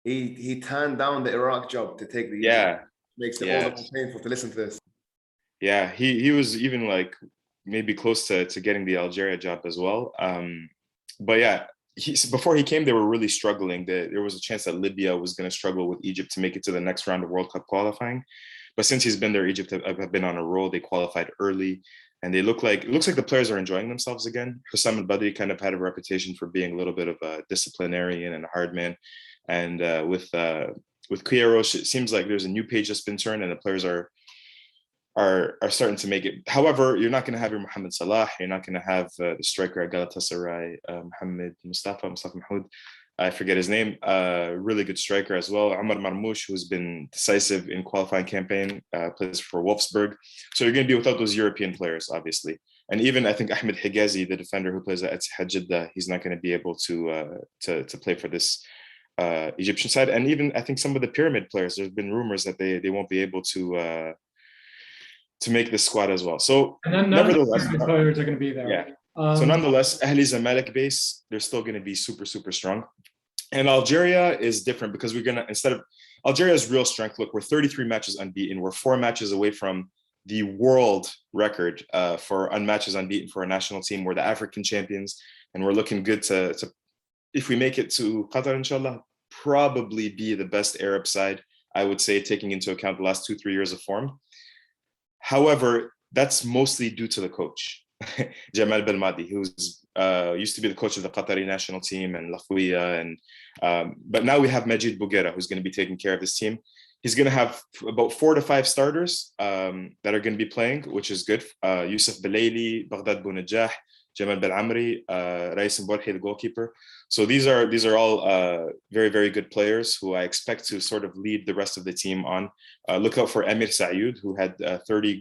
He turned down the Iraq job to take the Egypt. Makes it all the more painful to listen to this. Yeah, he was even like maybe close to getting the Algeria job as well. But yeah, before he came, they were really struggling. There was a chance that Libya was going to struggle with Egypt to make it to the next round of World Cup qualifying. But since he's been there, Egypt have been on a roll. They qualified early, and it looks like the players are enjoying themselves again. Hassanane Belal kind of had a reputation for being a little bit of a disciplinarian and a hard man, and with Queiroz, it seems like there's a new page that's been turned, and the players are starting to make it. However, you're not going to have your Mohamed Salah. You're not going to have the striker at Galatasaray, Mustafa Mahfoud. I forget his name. Really good striker as well. Omar Marmoush, who's been decisive in qualifying campaign, plays for Wolfsburg. So you're going to be without those European players, obviously. And even I think Ahmed Higazi, the defender who plays at Etihad Jeddah, he's not going to be able to play for this Egyptian side. And even I think some of the pyramid players, there's been rumors that they won't be able to make the squad as well. So nevertheless, the players are going to be there. Yeah. So nonetheless, Ahli Zamalek base, they're still going to be super, super strong. And Algeria is different because we're going to, instead of Algeria's real strength, look, we're 33 matches unbeaten. We're 4 matches away from the world record for matches unbeaten for a national team. We're the African champions, and we're looking good to if we make it to Qatar, inshallah, probably be the best Arab side, I would say, taking into account the last 2-3 years of form. However, that's mostly due to the coach, Jamal Belmadi, who's used to be the coach of the Qatari national team and Lafouia, and but now we have Majid Bouguera, who's going to be taking care of this team. He's going to have about 4 to 5 starters that are going to be playing, which is good. Yusuf Belaili, Baghdad Bounajah, Jamal Belamri, Rais Mbolhi, the goalkeeper. So these are all very, very good players who I expect to sort of lead the rest of the team on. Look out for Emir Sayoud, who had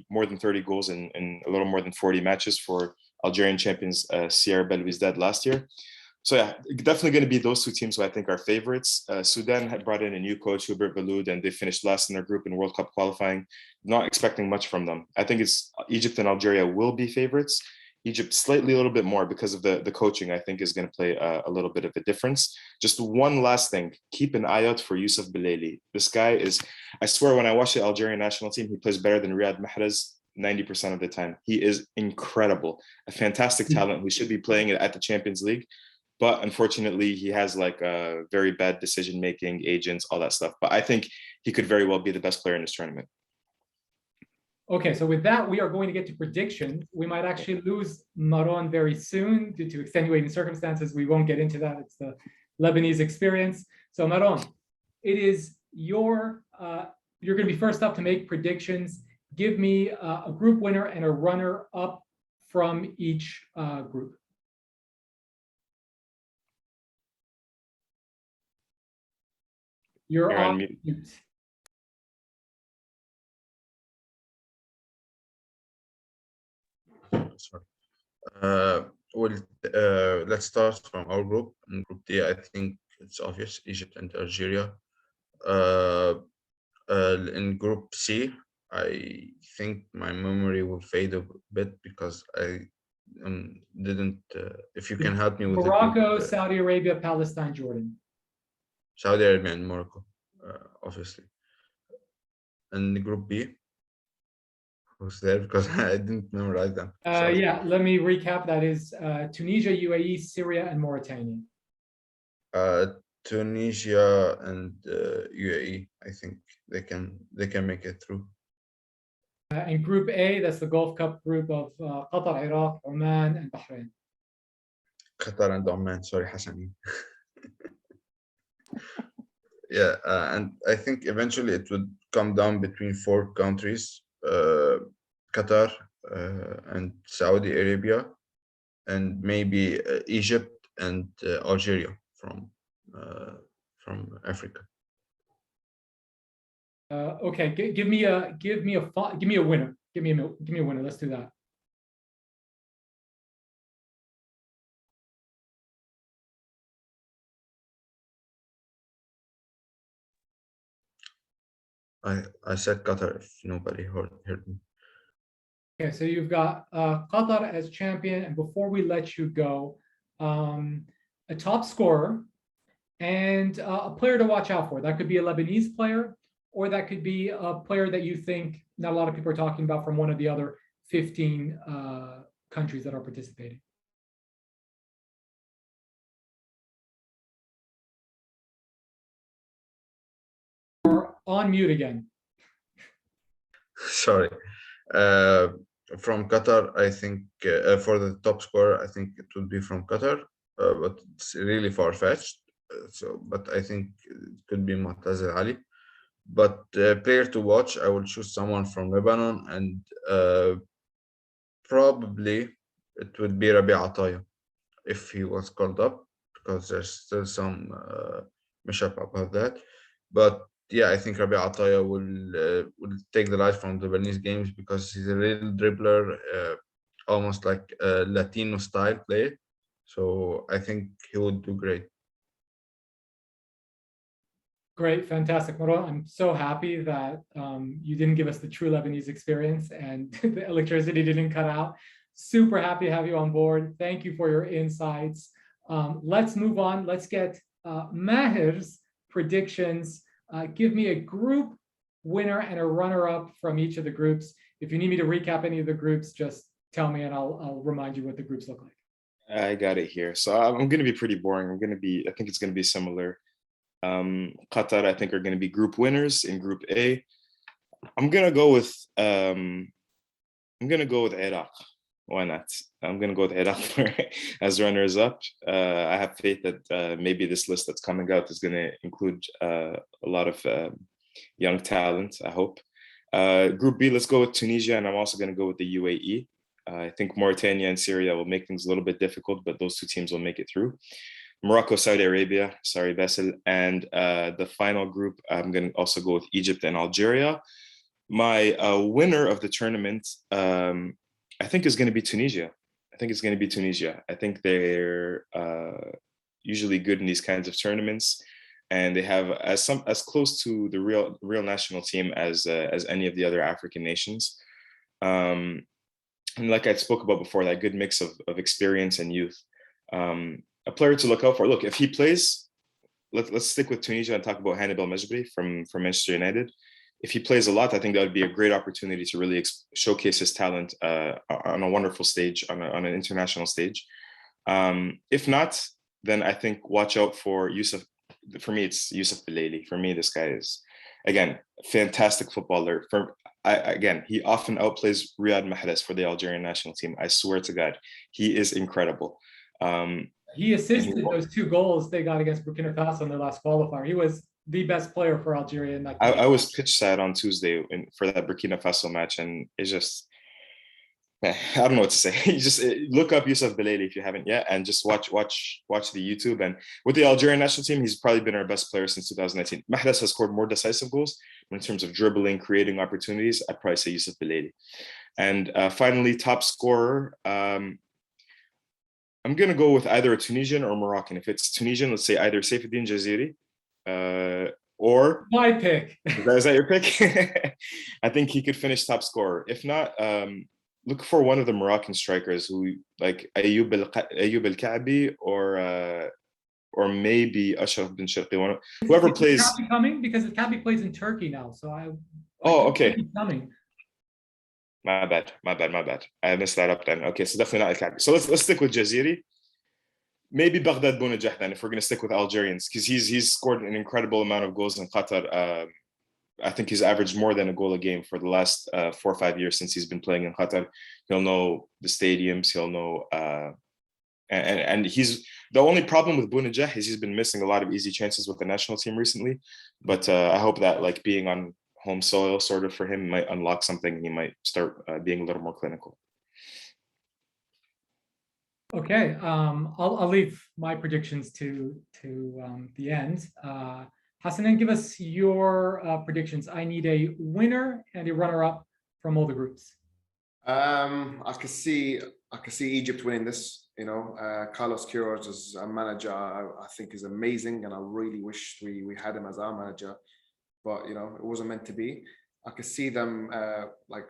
more than 30 goals in a little more than 40 matches for Algerian champions CR Belouizdad last year. So yeah, definitely going to be those 2 teams who I think are favorites. Sudan had brought in a new coach, Hubert Baloud, and they finished last in their group in World Cup qualifying. Not expecting much from them. I think it's Egypt and Algeria will be favorites. Egypt slightly a little bit more because of the coaching, I think is going to play a little bit of a difference. Just one last thing, keep an eye out for Yusuf Belaili. This guy is, I swear when I watch the Algerian national team, he plays better than Riyad Mahrez 90% of the time. He is incredible, a fantastic talent who should be playing at the Champions League. But unfortunately, he has like a very bad decision-making, agents, all that stuff. But I think he could very well be the best player in this tournament. Okay, so with that, we are going to get to predictions. We might actually lose Maroun very soon due to extenuating circumstances. We won't get into that. It's the Lebanese experience. So Maroun, it is you're going to be first up to make predictions. Give me a group winner and a runner-up from each group. You're on mute. Sorry. Let's start from our group. In Group D, I think it's obvious, Egypt and Algeria. In Group C, I think my memory will fade a bit because I didn't. If you can help me with Morocco, Saudi Arabia, Palestine, Jordan. Saudi Arabia and Morocco, obviously. And Group B, who's there? Because I didn't memorize them. Yeah, let me recap. That is Tunisia, UAE, Syria, and Mauritania. Tunisia and UAE, I think they can make it through. And Group A, that's the Gulf Cup group of Qatar, Iraq, Oman, and Bahrain. Qatar and Oman, sorry, Hassanane. Yeah, and I think eventually it would come down between 4 countries, Qatar and Saudi Arabia, and maybe Egypt and Algeria from Africa. Okay, give me a winner. Give me a winner. Let's do that. I said Qatar if nobody heard me. Okay, so you've got Qatar as champion, and before we let you go, a top scorer and a player to watch out for. That could be a Lebanese player, or that could be a player that you think not a lot of people are talking about from one of the other 15 countries that are participating. You're on mute again. Sorry. From Qatar, I think for the top scorer, I think it would be from Qatar, but it's really far-fetched. But I think it could be Mu'taz Ali. But player to watch, I will choose someone from Lebanon, and probably it would be Rabi Ataya if he was called up, because there's still some mishap about that. But yeah, I think Rabi Ataya will take the light from the Lebanese games because he's a real dribbler, almost like a Latino style play. So I think he would do great. Great, fantastic, Maroun. I'm so happy that you didn't give us the true Lebanese experience and the electricity didn't cut out. Super happy to have you on board. Thank you for your insights. Let's move on. Let's get Maher's predictions. Give me a group winner and a runner-up from each of the groups. If you need me to recap any of the groups, just tell me and I'll remind you what the groups look like. I got it here. So I'm going to be pretty boring. I think it's going to be similar. Qatar, I think, are going to be group winners in Group A. I'm going to go with Iraq. Why not? I'm going to go with Iraq as runners-up. I have faith that maybe this list that's coming out is going to include a lot of young talent, I hope. Group B, let's go with Tunisia, and I'm also going to go with the UAE. I think Mauritania and Syria will make things a little bit difficult, but those two teams will make it through. Morocco, Saudi Arabia, sorry, Basil. And the final group, I'm going to also go with Egypt and Algeria. My winner of the tournament, I think is going to be Tunisia. I think they're usually good in these kinds of tournaments, and they have as close to the real national team as any of the other African nations. And like I spoke about before, that good mix of experience and youth. A player to look out for. Look, if he plays, let's stick with Tunisia and talk about Hannibal Mejbri from Manchester United. If he plays a lot, I think that would be a great opportunity to really showcase his talent on a wonderful stage, on an international stage. If not, then I think watch out for Yusuf. For me, it's Yusuf Belaili. For me, this guy is, again, fantastic footballer. He often outplays Riyad Mahrez for the Algerian national team. I swear to God, he is incredible. He assisted those 2 goals they got against Burkina Faso in their last qualifier. He was the best player for Algeria in that game. I was pitch side on Tuesday for that Burkina Faso match, and it's just, I don't know what to say. You just look up Yusuf Belaili if you haven't yet, and just watch the YouTube. And with the Algerian national team, he's probably been our best player since 2019. Mahrez has scored more decisive goals, but in terms of dribbling, creating opportunities, I'd probably say Yusuf Belaili. And finally, top scorer. I'm going to go with either a Tunisian or Moroccan. If it's Tunisian, let's say either Saifuddin Jaziri or... My pick. Is that your pick? I think he could finish top scorer. If not, look for one of the Moroccan strikers who, like Ayoub El-Kaabi or maybe Ashraf bin Sharqi. Whoever plays... Is Kaabi coming? Because Kaabi plays in Turkey now, so I okay. Coming. My bad. I messed that up then. Okay, so definitely not Al-Kaabi. So let's stick with Jaziri. Maybe Baghdad Bounedjah then, if we're going to stick with Algerians, because he's scored an incredible amount of goals in Qatar. I think he's averaged more than a goal a game for the last 4 or 5 years since he's been playing in Qatar. He'll know the stadiums. He'll know, and he's the only problem with Bounedjah is he's been missing a lot of easy chances with the national team recently. But I hope that like being on home soil sort of for him might unlock something. He might start being a little more clinical. Okay, I'll leave my predictions to the end. Hassanane, give us your predictions. I need a winner and a runner-up from all the groups. I can see Egypt winning this. You know, Carlos Queiroz as a manager, I think is amazing, and I really wish we had him as our manager. But you know, it wasn't meant to be. I could see them like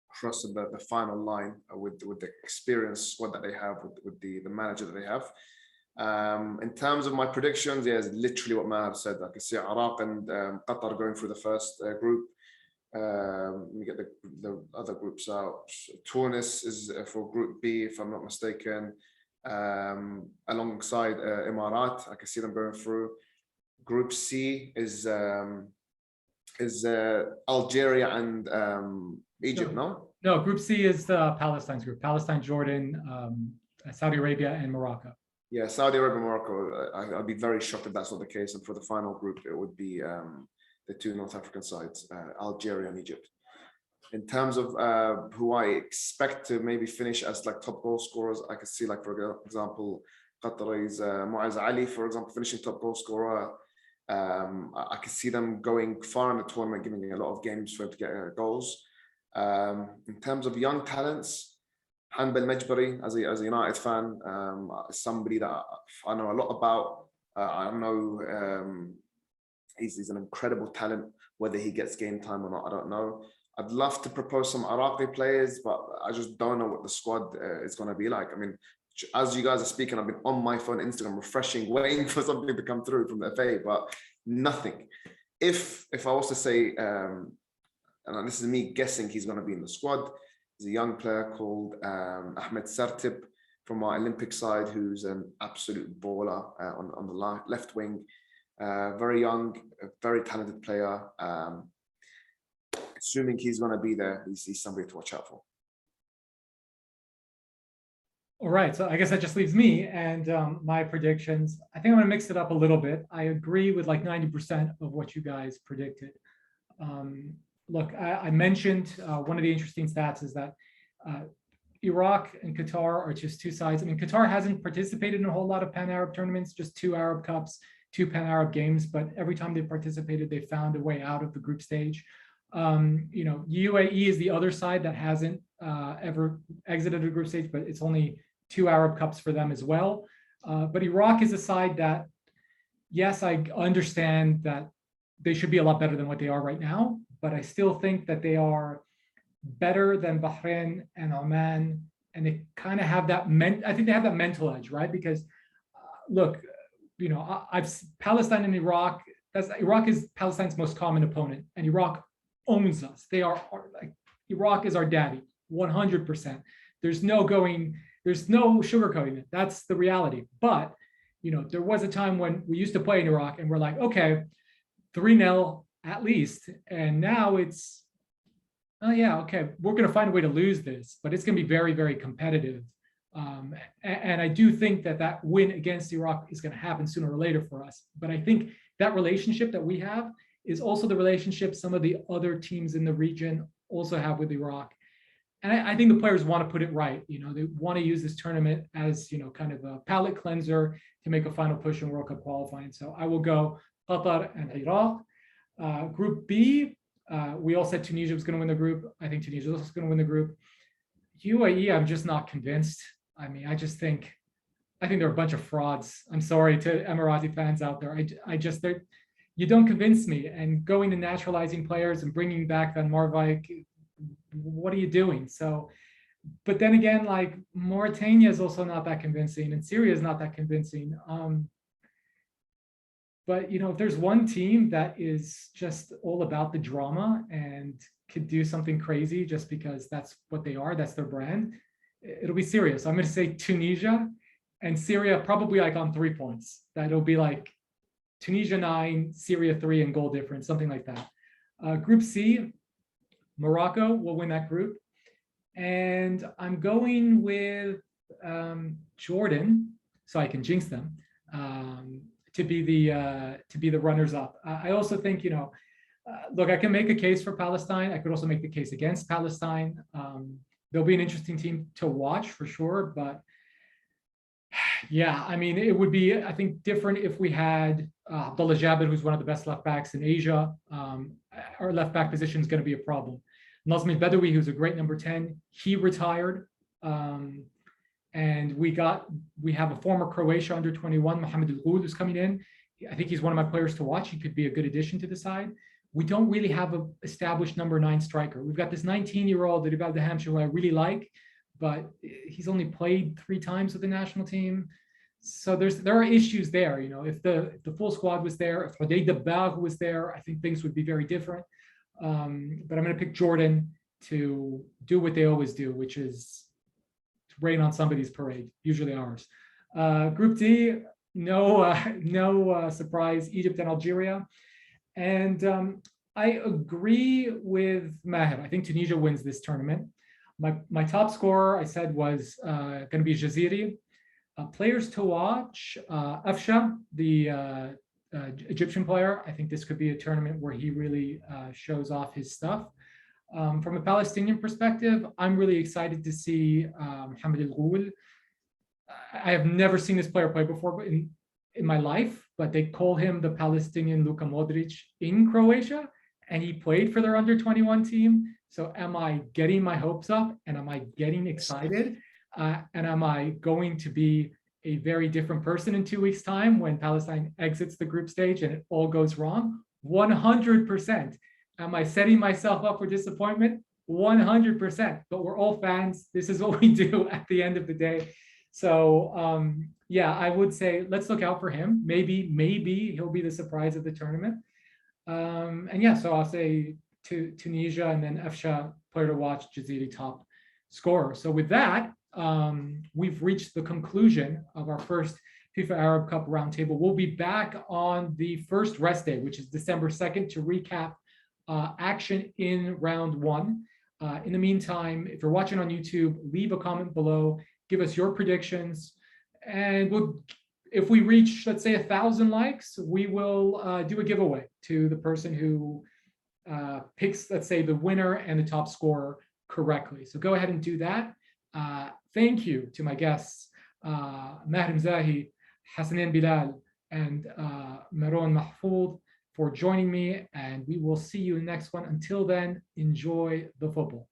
crossing the final line with the experience squad that they have, with the manager that they have. In terms of my predictions, yeah, it's literally what Maher said. I can see Iraq and Qatar going through the first group. We get the other groups out. Tunis is for Group B, if I'm not mistaken. Alongside Emirat, I can see them going through. Group C is Algeria and Egypt, no? No, Group C is Palestine's group. Palestine, Jordan, Saudi Arabia, and Morocco. Yeah, Saudi Arabia, Morocco. I'd be very shocked if that's not the case. And for the final group, it would be the 2 North African sides, Algeria and Egypt. In terms of who I expect to maybe finish as like top goal scorers, I could see, like, for example, Qatari's Muaz Ali, for example, finishing top goal scorer. I could see them going far in the tournament, giving a lot of games for him to get goals. In terms of young talents, Hannibal Mejbri, as a United fan, somebody that I know a lot about. I know he's an incredible talent. Whether he gets game time or not, I don't know. I'd love to propose some Iraqi players, but I just don't know what the squad is going to be like. I mean, as you guys are speaking, I've been on my phone, Instagram, refreshing, waiting for something to come through from the FA, but nothing. If I was to say, and this is me guessing he's going to be in the squad, there's a young player called Ahmed Sartib from our Olympic side, who's an absolute baller on the left wing. Very young, a very talented player. Assuming he's going to be there, he's somebody to watch out for. All right, so I guess that just leaves me and my predictions. I think I'm gonna mix it up a little bit. I agree with like 90% of what you guys predicted. Look, I mentioned one of the interesting stats is that Iraq and Qatar are just two sides. I mean, Qatar hasn't participated in a whole lot of Pan-Arab tournaments, just 2 Arab Cups, 2 Pan-Arab games, but every time they participated, they found a way out of the group stage. You know, UAE is the other side that hasn't ever exited a group stage, but it's only 2 Arab Cups for them as well. But Iraq is a side that, yes, I understand that they should be a lot better than what they are right now, but I still think that they are better than Bahrain and Oman, and they kind of have that I think they have that mental edge, right? Because look, you know, Palestine and Iraq, Iraq is Palestine's most common opponent, and Iraq owns us. They are like, Iraq is our daddy, 100%. There's no sugarcoating it. That's the reality. But, you know, there was a time when we used to play in Iraq and we're like, okay, 3-0 at least. And now it's, oh yeah, okay, we're going to find a way to lose this, but it's going to be very, very competitive. And I do think that that win against Iraq is going to happen sooner or later for us. But I think that relationship that we have is also the relationship some of the other teams in the region also have with Iraq. And I think the players want to put it right. You know, they want to use this tournament as, you know, kind of a palate cleanser to make a final push in World Cup qualifying. So I will go Qatar and Iraq. Group B, we all said Tunisia was going to win the group. I think Tunisia is also going to win the group. UAE, I'm just not convinced. I mean, I think they're a bunch of frauds. I'm sorry to Emirati fans out there. You don't convince me. And going to naturalizing players and bringing back Van Marwijk, what are you doing? So, but then again, like Mauritania is also not that convincing, and Syria is not that convincing. But you know, if there's one team that is just all about the drama and could do something crazy just because that's what they are, that's their brand, it'll be Syria. So I'm going to say Tunisia and Syria probably like on 3 points. That'll be like Tunisia 9, Syria 3 and goal difference, something like that. Group C, Morocco will win that group. And I'm going with Jordan, so I can jinx them, to be the runners up. I also think, you know, look, I can make a case for Palestine. I could also make the case against Palestine. They'll be an interesting team to watch for sure, but yeah, I mean, it would be, I think, different if we had Abdullah Jabir, who's one of the best left backs in Asia. Our left back position is going to be a problem. Nazmi Bedawi, who's a great number 10, he retired. And we have a former Croatia under 21, Mohamed Al-Ghoul, who's coming in. I think he's one of my players to watch. He could be a good addition to the side. We don't really have an established number 9 striker. We've got this 19-year-old Ribal Dahamshi, who I really like, but he's only played 3 times with the national team. So there are issues there. You know, if the full squad was there, if Hodei Dabagh was there, I think things would be very different. But I'm going to pick Jordan to do what they always do, which is to rain on somebody's parade, usually ours. Group D, no surprise, Egypt and Algeria. And I agree with Maher. I think Tunisia wins this tournament. My top scorer, I said, was going to be Jaziri. Players to watch, Afsha, the Egyptian player. I think this could be a tournament where he really shows off his stuff. From a Palestinian perspective, I'm really excited to see Mohamed Al-Ghoul. I have never seen this player play before in my life, but they call him the Palestinian Luka Modric in Croatia, and he played for their under-21 team. So am I getting my hopes up, and am I getting excited? And am I going to be a very different person in 2 weeks' time when Palestine exits the group stage and it all goes wrong? 100%. Am I setting myself up for disappointment? 100%. But we're all fans. This is what we do at the end of the day. So yeah, I would say let's look out for him. Maybe he'll be the surprise of the tournament. And yeah, so I'll say Tunisia, and then Afsha, player to watch, Jaziri, top scorer. So with that, we've reached the conclusion of our first FIFA Arab Cup roundtable. We'll be back on the first rest day, which is December 2nd, to recap action in round 1. In the meantime, if you're watching on YouTube, leave a comment below give us your predictions, and if we reach, let's say, 1,000 likes, we will do a giveaway to the person who picks, let's say, the winner and the top scorer correctly. So go ahead and do that. Thank you to my guests, Maher Mezahi, Hassanane Belal, and Maroun Mahfoud for joining me, and we will see you in the next one. Until then, enjoy the football.